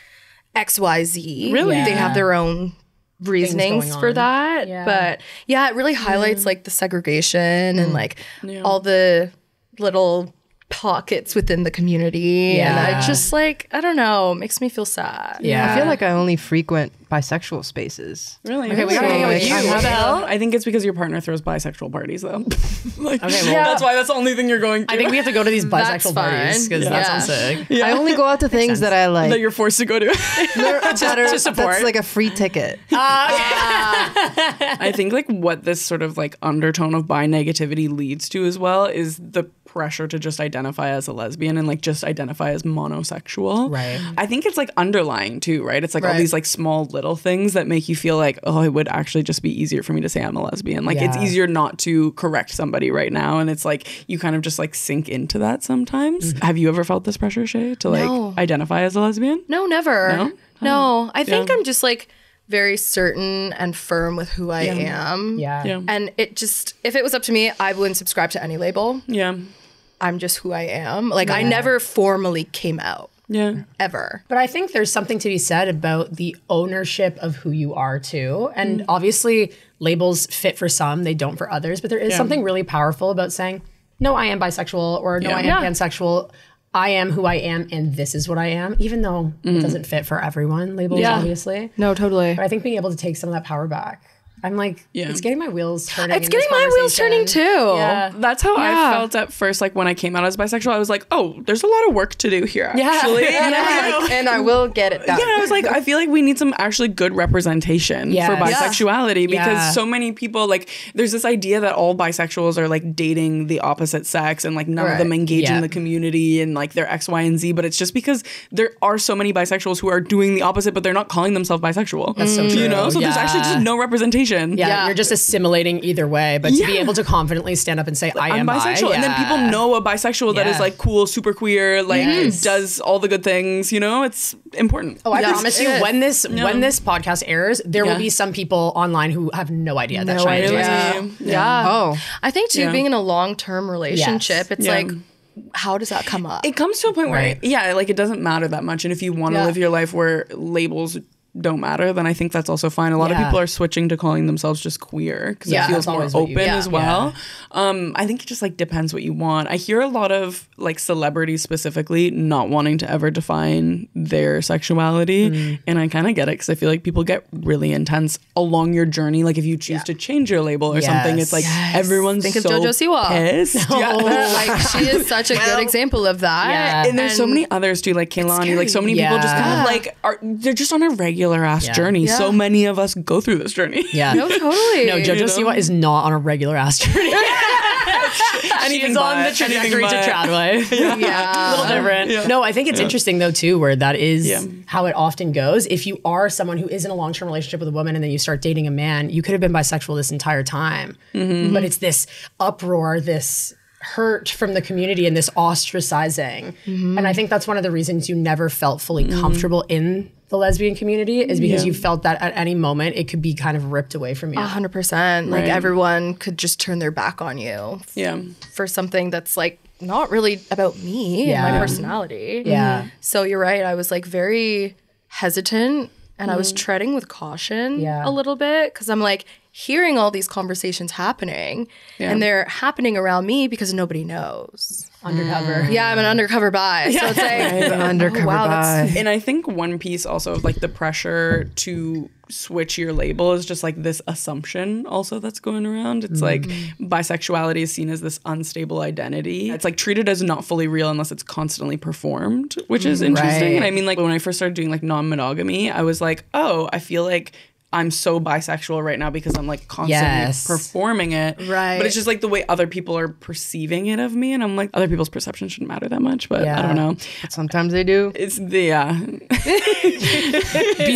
XYZ. Really? They have their own reasonings for that. Yeah. But yeah, it really highlights like the segregation and like all the little pockets within the community. And I just like, I don't know, makes me feel sad. I feel like I only frequent bisexual spaces. Really? Okay, we gotta hang out with you. I think it's because your partner throws bisexual parties, though. Like, that's why that's the only thing you're going to. I think we have to go to these That's bisexual parties because that sounds sick. I only go out to things that I like. that you're forced to go to. To support. That's like a free ticket. I think like what this sort of like undertone of bi negativity leads to as well is the pressure to just identify as a lesbian and like just identify as monosexual. Right. I think it's like underlying too, right? It's like all these like small little things that make you feel like, oh, it would actually just be easier for me to say I'm a lesbian. Like it's easier not to correct somebody right now. And it's like you kind of just like sink into that sometimes. Have you ever felt this pressure, Shay, to like identify as a lesbian? No, never. No, I think Yeah. I'm just like very certain and firm with who I am. Yeah. And it just, if it was up to me, I wouldn't subscribe to any label. Yeah. I'm just who I am. Like I never formally came out. Yeah. Ever. But I think there's something to be said about the ownership of who you are too. And obviously labels fit for some, they don't for others. But there is something really powerful about saying, no, I am bisexual or no, I am pansexual. I am who I am and this is what I am, even though it doesn't fit for everyone, labels obviously. No, totally. But I think being able to take some of that power back. I'm like, it's getting my wheels turning. It's getting my wheels turning too. Yeah. That's how I felt at first. Like when I came out as bisexual, I was like, oh, there's a lot of work to do here, actually. And I will get it done. Yeah, I was like, I feel like we need some actually good representation for bisexuality because so many people, like, there's this idea that all bisexuals are like dating the opposite sex and like none of them engage in the community and like they're X, Y, and Z. But it's just because there are so many bisexuals who are doing the opposite, but they're not calling themselves bisexual. That's so true. You know, so there's actually just no representation. Yeah, you're just assimilating either way, but to be able to confidently stand up and say, I'm bisexual. And then people know a bisexual that is like cool, super queer, like does all the good things, you know? It's important. Oh, I promise you, when this podcast airs, there will be some people online who have no idea that Shine exists. Oh. I think too, being in a long-term relationship, it's like, how does that come up? It comes to a point where, like it doesn't matter that much. And if you want to live your life where labels don't matter, then I think that's also fine. A lot of people are switching to calling themselves just queer because it feels more open as well. I think it just like depends what you want. I hear a lot of like celebrities specifically not wanting to ever define their sexuality, and I kind of get it because I feel like people get really intense along your journey. Like if you choose to change your label or something, it's like everyone's Think of so JoJo Siwa. pissed. Like she is such a good example of that. And there's so many others too, like Kehlani, like so many people just kind of like they're just on a regular ass journey. So many of us go through this journey. Yeah. No, totally. No, JoJo Siwa is not on a regular ass journey. Anything She's on the trajectory to Tradway. A little different. No, I think it's interesting though too, where that is how it often goes. If you are someone who is in a long-term relationship with a woman and then you start dating a man, you could have been bisexual this entire time. But it's this uproar, this hurt from the community and this ostracizing. And I think that's one of the reasons you never felt fully comfortable in the lesbian community is because you felt that at any moment it could be kind of ripped away from you. 100%. Like everyone could just turn their back on you for something that's like not really about me and my personality. Yeah. So you're right. I was like very hesitant and I was treading with caution a little bit because I'm like hearing all these conversations happening and they're happening around me because nobody knows. Undercover. Yeah, I'm an undercover bi. So it's like, undercover bi. And I think one piece also of like the pressure to switch your label is just like this assumption also that's going around. It's like bisexuality is seen as this unstable identity. It's like treated as not fully real unless it's constantly performed, which is interesting. Right. And I mean, like when I first started doing like non-monogamy, I was like, oh, I feel like I'm so bisexual right now because I'm like constantly performing it. Right. But it's just like the way other people are perceiving it of me. And I'm like, other people's perception shouldn't matter that much, but I don't know. But sometimes they do. It's Be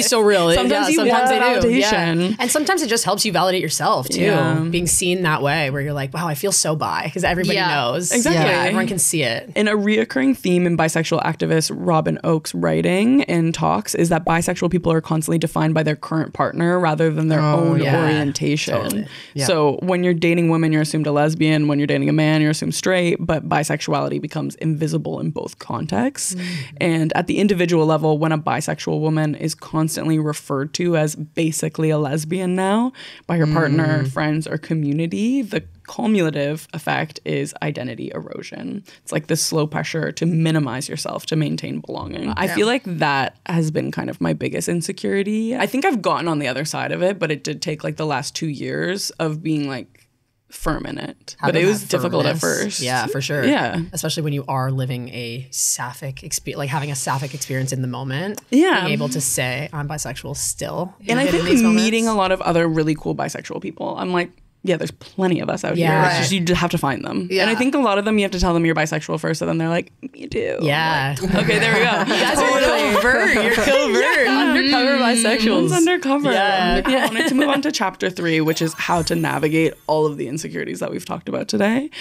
so real. Sometimes you sometimes want they do. validation. Yeah. And sometimes it just helps you validate yourself too. Yeah. Being seen that way where you're like, wow, I feel so bi because everybody knows. Exactly. Yeah, everyone can see it. And a reoccurring theme in bisexual activist Robin Oak's writing and talks is that bisexual people are constantly defined by their current partner rather than their own orientation. Totally. Yeah. So when you're dating women, you're assumed a lesbian. When you're dating a man, you're assumed straight. But bisexuality becomes invisible in both contexts. And at the individual level, when a bisexual woman is constantly referred to as basically a lesbian now by her partner, friends, or community, the cumulative effect is identity erosion. It's like this slow pressure to minimize yourself to maintain belonging. I feel like that has been kind of my biggest insecurity. I think I've gotten on the other side of it, but it did take like the last 2 years of being like firm in it. But it was difficult at first. Yeah, for sure. Yeah. Especially when you are living a sapphic experience, like having a sapphic experience in the moment. Yeah. Being able to say, I'm bisexual still. And I think meeting a lot of other really cool bisexual people, I'm like, yeah, there's plenty of us out here. It's just you just have to find them. Yeah. And I think a lot of them, you have to tell them you're bisexual first, and then they're like, you do. Yeah. Like, okay, there we go. You guys are covert. You're covert. Undercover bisexuals. It's undercover. Yeah. I wanted to move on to chapter 3, which is how to navigate all of the insecurities that we've talked about today.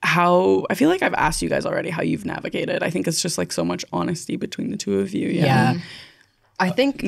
How, I feel like I've asked you guys already how you've navigated. I think it's just like so much honesty between the two of you. Yeah. I think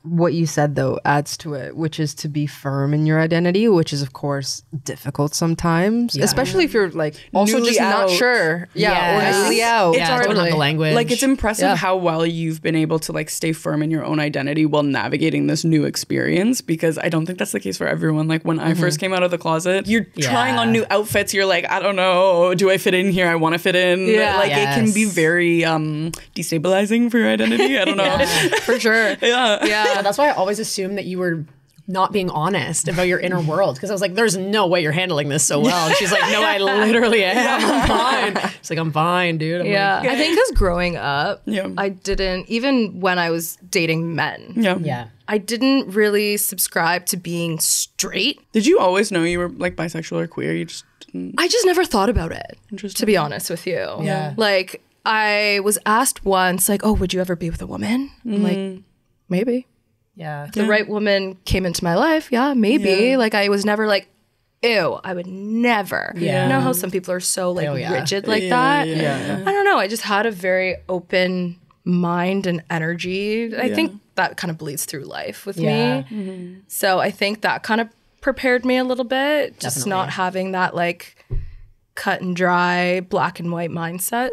what you said though adds to it, which is to be firm in your identity, which is of course difficult sometimes, especially if you're like also Newly just not out. sure. Yeah. Or newly out. It's already don't have the language. Like it's impressive how well you've been able to like stay firm in your own identity while navigating this new experience, because I don't think that's the case for everyone. Like when I first came out of the closet, you're trying on new outfits. You're like, I don't know, do I fit in here? I want to fit in. Yeah. Like it can be very destabilizing for your identity. I don't know. for sure. Yeah. That's why I always assumed that you were not being honest about your inner world, because I was like, there's no way you're handling this so well. And she's like, no, I literally am. I'm fine. She's like, I'm fine, dude. I'm like, I think because growing up, Yeah. I didn't, even when I was dating men, yeah. I didn't really subscribe to being straight. Did you always know you were like bisexual or queer? You just didn't? I just never thought about it, to be honest with you. Yeah. Like, I was asked once, like, oh, would you ever be with a woman? I'm like, maybe. Yeah. If the right woman came into my life, maybe. Like, I was never like, ew, I would never. Yeah. You know how some people are so like rigid like that? Yeah. I don't know. I just had a very open mind and energy. I think that kind of bleeds through life with me. So I think that kind of prepared me a little bit. Just not having that like cut and dry, black and white mindset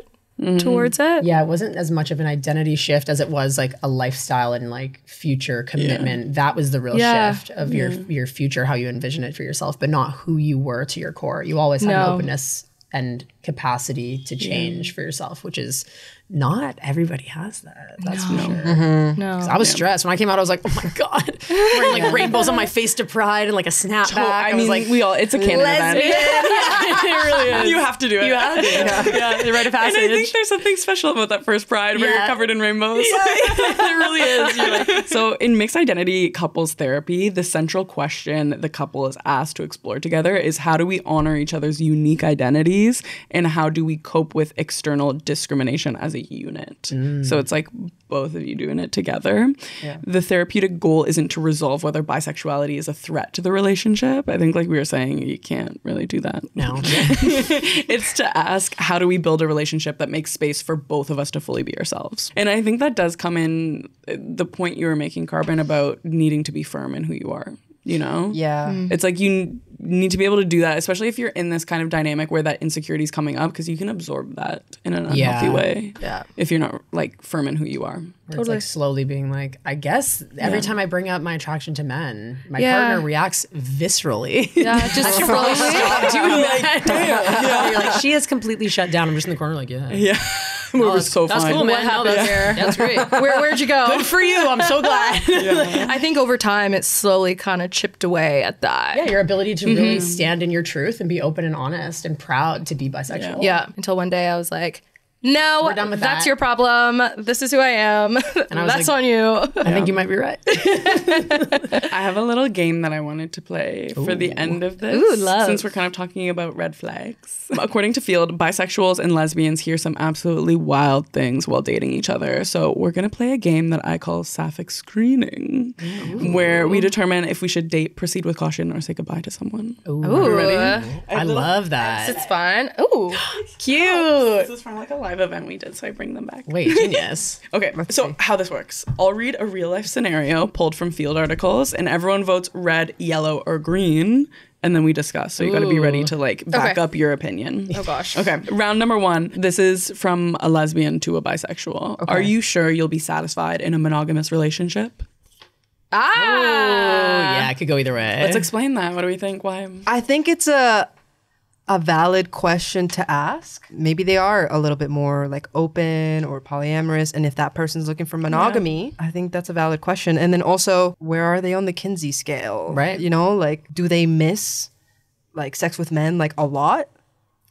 towards it. Yeah, it wasn't as much of an identity shift as it was like a lifestyle and like future commitment. That was the real shift of your future, how you envision it for yourself, but not who you were to your core. You always had an openness and capacity to change for yourself, which is not everybody has that. That's for sure. No. I was stressed. When I came out, I was like, oh my God. Wearing like rainbows on my face to pride and like a snapback. I mean, was like, we all, it's a canon event. it really is. You have to do it. You have to. Yeah, the rite of passage. And I think there's something special about that first pride where you're covered in rainbows. It really is. You're like, so in mixed identity couples therapy, the central question the couple is asked to explore together is, how do we honor each other's unique identities and how do we cope with external discrimination as a unit? So it's like both of you doing it together. The therapeutic goal isn't to resolve whether bisexuality is a threat to the relationship. I think like we were saying, you can't really do that. No. It's to ask, how do we build a relationship that makes space for both of us to fully be ourselves? And I think that does come in the point you were making, Carbon, about needing to be firm in who you are. You know? Yeah. It's like you need to be able to do that, especially if you're in this kind of dynamic where that insecurity is coming up, because you can absorb that in an unhealthy way. Yeah. If you're not like firm in who you are. It's like slowly being like, I guess every time I bring up my attraction to men, my partner reacts viscerally. Yeah, just slowly. Stop doing that. Damn. You're like, she has completely shut down. I'm just in the corner like, Yeah. We're so fine. That's cool, man. What happened here? That's great. Where'd you go? Good for you. I'm so glad. I think over time it slowly kind of chipped away at that. Yeah, your ability to really stand in your truth and be open and honest and proud to be bisexual. Yeah. Until one day I was like, no, We're done with that's that. your problem. This is who I am. And I was that's like, on you. I think you might be right. I have a little game that I wanted to play for the end of this. Ooh, love. Since we're kind of talking about red flags. According to Field, bisexuals and lesbians hear some absolutely wild things while dating each other. So we're going to play a game that I call Sapphic screening, where we determine if we should date, proceed with caution, or say goodbye to someone. Ooh. I love that. It's fun. Ooh. Cute. This is from like a live event we did, so I bring them back. Wait, genius. Okay, so how this works. I'll read a real life scenario pulled from Field articles, and everyone votes red, yellow, or green, and then we discuss. So you got to be ready to like back up your opinion. Oh gosh. Okay, round number 1. This is from a lesbian to a bisexual. Okay. Are you sure you'll be satisfied in a monogamous relationship? Oh, yeah, it could go either way. Let's explain that. What do we think? Why? I think it's a valid question to ask. Maybe they are a little bit more like open or polyamorous, and if that person's looking for monogamy, I think that's a valid question. And then also, where are they on the Kinsey scale? Right. You know, like, do they miss like sex with men like a lot?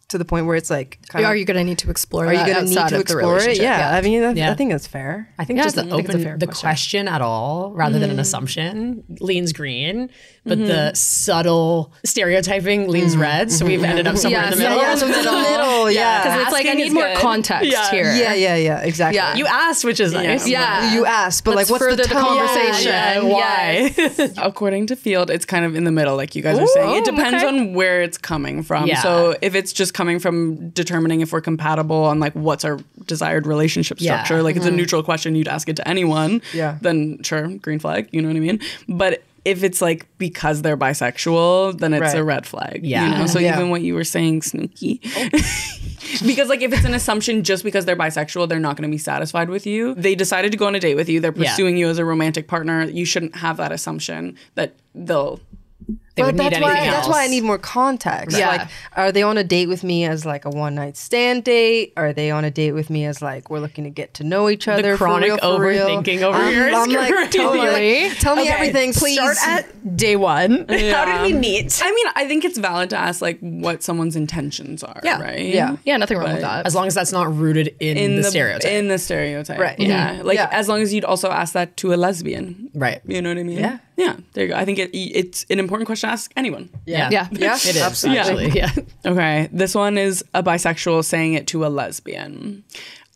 To the point where it's like, Are you going to need to explore are that you going to need outside to of the explore it? relationship? Yeah. I mean, I think that's fair. I think Yeah, just I think it's a fair the question at all, rather than an assumption, leans green, but the subtle stereotyping leans red. So we've ended up somewhere in the middle. Yeah, so it's in the middle. Yeah. Because it's like, I Asking need is more good. context here. Yeah, exactly. Yeah. You asked, which is nice. Yeah. You asked, but Let's like, what's further the the tone? conversation. Yeah, why? Yes. According to Field, it's kind of in the middle, like you guys are saying. It depends on where it's coming from. Yeah. So if it's just coming from determining if we're compatible on like what's our desired relationship structure, like it's a neutral question, you'd ask it to anyone, then sure, green flag, you know what I mean? But if it's like because they're bisexual, then it's a red flag. Yeah. You know? So even what you were saying, Snooki. Because like if it's an assumption just because they're bisexual, they're not going to be satisfied with you. They decided to go on a date with you. They're pursuing you as a romantic partner. You shouldn't have that assumption that They would need anything else. That's why I need more context. Yeah. Like, are they on a date with me as like a one night stand date? Are they on a date with me as like we're looking to get to know each other? The chronic for real? overthinking over here is I'm like, crazy. totally. Tell me everything, please. Start at day one. How did we meet? I mean, I think it's valid to ask like what someone's intentions are, right? Yeah. Yeah, nothing wrong with that. As long as that's not rooted in the stereotype. In the stereotype. Right. Yeah. Like Yeah. as long as you'd also ask that to a lesbian. Right. You know what I mean? Yeah. Yeah. There you go. I think it's an important question to ask anyone. Yeah. Yeah. Yeah, It is, absolutely. actually. Yeah. Okay. This one is a bisexual saying it to a lesbian.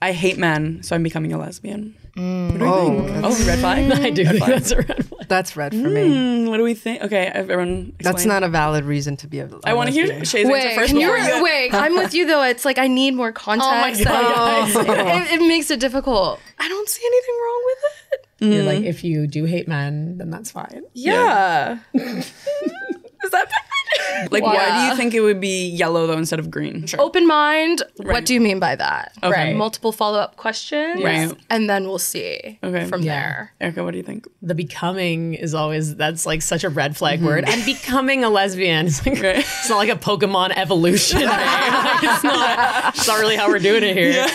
I hate men, so I'm becoming a lesbian. What do we think? Oh, red flag? I do think that's a red flag. That's red for me. What do we think? Okay, everyone explain. That's not a valid reason to be a I want to hear Shay's answer first. Wait, I'm with you though. It's like I need more context. It makes it difficult. I don't see anything wrong with it. You're like, if you do hate men, then that's fine. Yeah. Is that bad? Like, why do you think it would be yellow though instead of green? Sure. Open mind. What do you mean by that? Okay. Multiple follow-up questions. Right. And then we'll see from there. Erica, what do you think? The becoming is always, that's like such a red flag word. And becoming a lesbian, it's, like, it's not like a Pokemon evolution. Like, it's not really how we're doing it here. Yeah.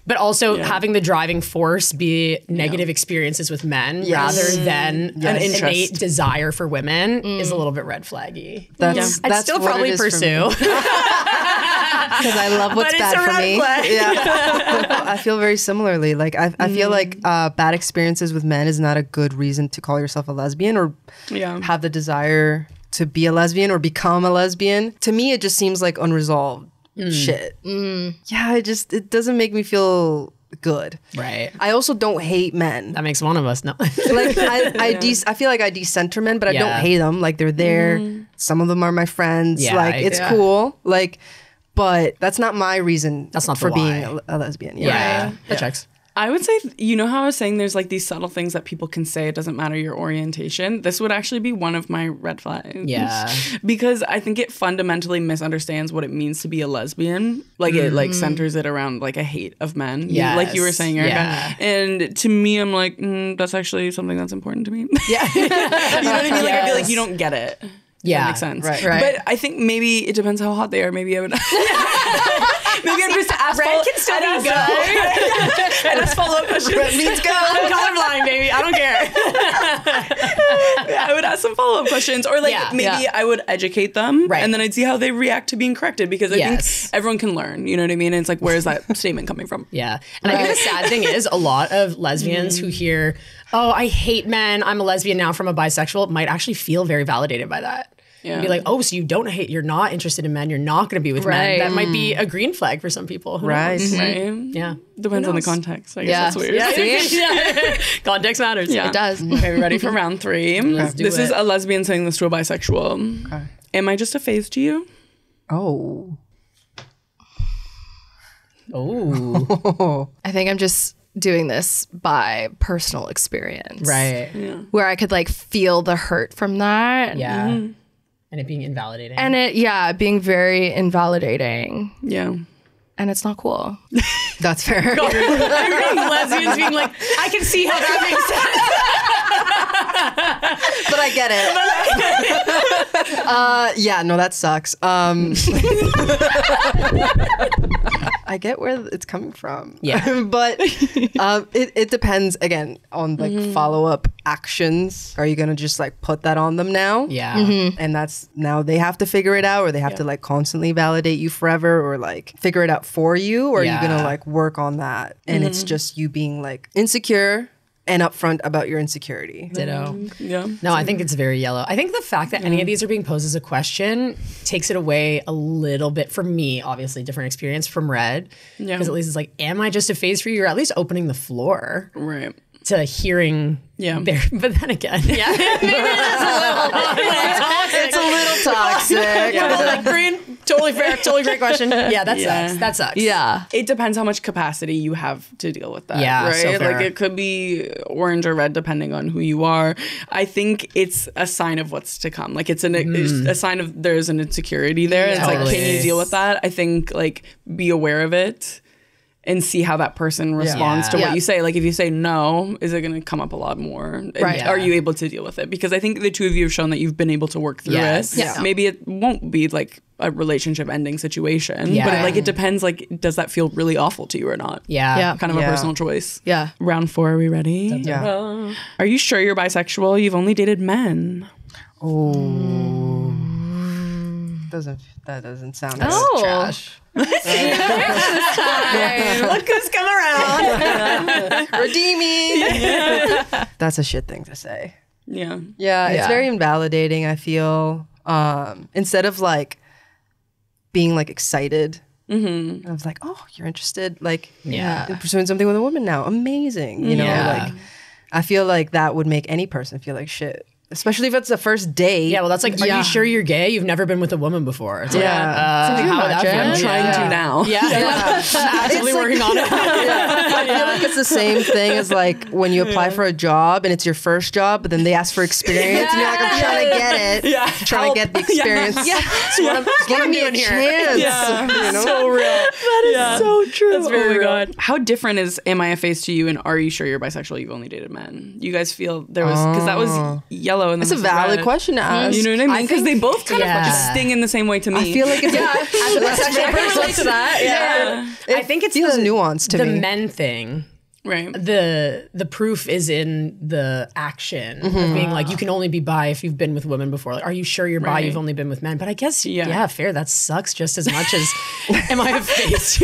But also having the driving force be negative experiences with men rather than an innate desire for women is a little bit red flaggy. That's I'd still what probably it is for pursue. me. Because I love what's But bad it's a for red me. flag. Yeah. I feel very similarly. Like I feel like bad experiences with men is not a good reason to call yourself a lesbian or have the desire to be a lesbian or become a lesbian. To me, it just seems like unresolved shit. Yeah, it doesn't make me feel good. Right. I also don't hate men. That makes one of us. No. Like I feel like I decenter men, but I don't hate them. Like they're there. Some of them are my friends. Yeah, like it's cool. Like, but that's not my reason. That's not for the being why. a lesbian. Yeah. That checks. I would say, you know how I was saying there's like these subtle things that people can say, it doesn't matter your orientation. This would actually be one of my red flags. Yeah. Because I think it fundamentally misunderstands what it means to be a lesbian. Like it like centers it around like a hate of men. Yes. Like you were saying, Erica. Yeah. And to me, I'm like, that's actually something that's important to me. Yeah. You know what I mean? Like I feel like you don't get it. Yeah. That makes sense. Right. But I think maybe it depends how hot they are. Maybe I would... Maybe I'm just ask Red can still be good. And ask follow-up questions. Red means go. I'm colorblind, baby. I don't care. I would ask some follow-up questions. Or like maybe I would educate them. Right. And then I'd see how they react to being corrected. Because I think everyone can learn. You know what I mean? And it's like, where is that statement coming from? Yeah. And I think the sad thing is a lot of lesbians who hear, oh, I hate men, I'm a lesbian now from a bisexual, might actually feel very validated by that. Yeah. Be like, oh, so you don't hate, you're not interested in men, you're not going to be with men. That might be a green flag for some people. Who knows? Right. Yeah. Depends on the context. I guess that's weird. Yeah. Context matters. It does. Okay, we ready for round 3? This is a lesbian saying this to a bisexual. Okay. Am I just a phase to you? Oh. I think I'm just doing this by personal experience. Right. Yeah. Where I could like feel the hurt from that. Yeah. And it being invalidating. And it, being very invalidating. Yeah. And it's not cool. That's fair. I'm reading lesbians being like, I can see how that makes sense. But I get it. Yeah, no, that sucks. I get where it's coming from. Yeah. But it depends, again, on like follow-up actions. Are you going to just like put that on them now? Yeah. And that's now they have to figure it out, or they have to like constantly validate you forever, or like figure it out for you, or are you going to like work on that? And it's just you being like insecure and upfront about your insecurity. Ditto. Yeah. No, I think it's very yellow. I think the fact that any of these are being posed as a question takes it away a little bit from me, obviously different experience from Red. Because at least it's like, am I just a phase for you? You're at least opening the floor. Right. To hearing their, but then again, maybe it's a little toxic. Like green, totally fair, totally great question. Yeah, that sucks. That sucks. Yeah. It depends how much capacity you have to deal with that. Yeah, right. so fair. Like it could be orange or red depending on who you are. I think it's a sign of what's to come. Like it's a sign of there's an insecurity there. It's like, can you deal with that? I think like be aware of it. And see how that person responds to what you say. Like if you say no, is it going to come up a lot more? Right. Are you able to deal with it? Because I think the two of you have shown that you've been able to work through it. Yeah. Maybe it won't be like a relationship ending situation. But like it depends, like does that feel really awful to you or not? Yeah. Kind of a personal choice. Yeah. Round 4, are we ready? Yeah. Are you sure you're bisexual? You've only dated men. Oh. That doesn't sound good. Trash. Look who's come around. Redeeming. That's a shit thing to say. Yeah. Yeah, it's very invalidating, I feel. Instead of like being like excited, I was like, oh, you're interested, like in pursuing something with a woman now. Amazing. You know, like I feel like that would make any person feel like shit. Especially if it's the first date. Yeah, well, that's like, are you sure you're gay? You've never been with a woman before. It's like, how would that feel? I'm trying to now. Yeah. I'm actively working on it. I feel like it's the same thing as like when you apply for a job and it's your first job, but then they ask for experience and you're like, I'm trying to get it. I'm trying to get the experience. Give me a chance. Yeah. You know? So real. That is so true. That's very real. How different is am I a phase to you and are you sure you're bisexual? You've only dated men. You guys feel there was, because that was yellow. And it's a valid question to ask. You know what I mean? Because they both kind of sting in the same way to me. I feel like it's as a bisexual person to that. I think it's feels nuanced to the me. men thing. Right. The proof is in the action of being like, you can only be bi if you've been with women before. Like, are you sure you're bi? You've only been with men. But I guess, fair. That sucks just as much as am I a phase?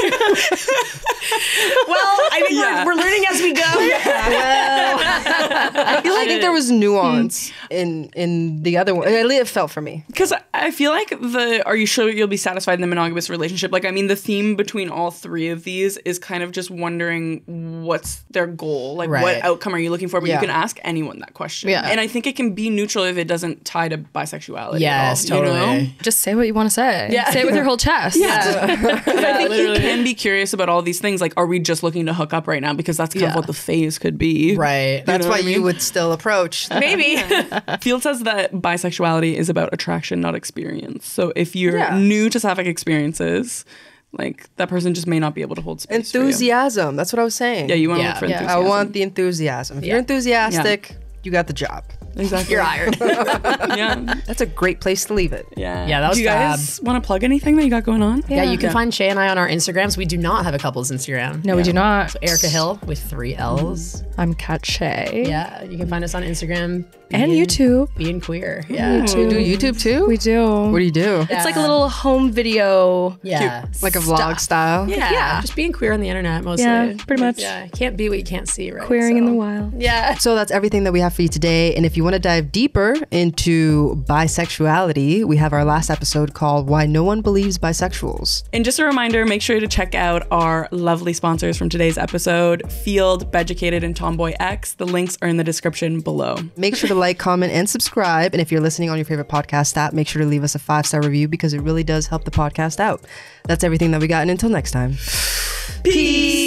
Well, I think we're learning as we go. I feel like if there was nuance in the other one, at least it felt for me. Because I feel like are you sure you'll be satisfied in the monogamous relationship? Like, I mean, the theme between all three of these is kind of just wondering what's what's their goal? Like, what outcome are you looking for? But you can ask anyone that question. Yeah. And I think it can be neutral if it doesn't tie to bisexuality Yes, at all, totally. you know? Just say what you want to say. Yeah. Say it with your whole chest. I think you can be curious about all these things. Like, are we just looking to hook up right now? Because that's kind of what the phase could be. Right. That's why you would still approach. Maybe. Field says that bisexuality is about attraction, not experience. So if you're new to Sapphic experiences, like, that person just may not be able to hold space for you. Enthusiasm. That's what I was saying. Yeah, you want to look for enthusiasm. I want the enthusiasm. If you're enthusiastic, you got the job. Exactly. You're hired. That's a great place to leave it. Yeah. Yeah, that was Do you guys want to plug anything that you got going on? Yeah, you can find Shay and I on our Instagrams. We do not have a couple's Instagram. No, we do not. So Erica Hill with 3 L's. I'm Kat Shay. Yeah, you can find us on Instagram. And YouTube. Being queer. Yeah. We do YouTube too? We do. What do you do? It's like a little home video. Yeah. Like a vlog style? Yeah. Just being queer on the internet mostly. Yeah, pretty much. Yeah. Can't be what you can't see, right? Queering in the wild. Yeah. So that's everything that we have for you today. And if you want to dive deeper into bisexuality, we have our last episode called Why No One Believes Bisexuals. And just a reminder, make sure to check out our lovely sponsors from today's episode, Field, Beducated, and Tomboy X. The links are in the description below. Make sure to like, comment, and subscribe. And if you're listening on your favorite podcast app, make sure to leave us a 5-star review because it really does help the podcast out. That's everything that we got. And until next time, peace.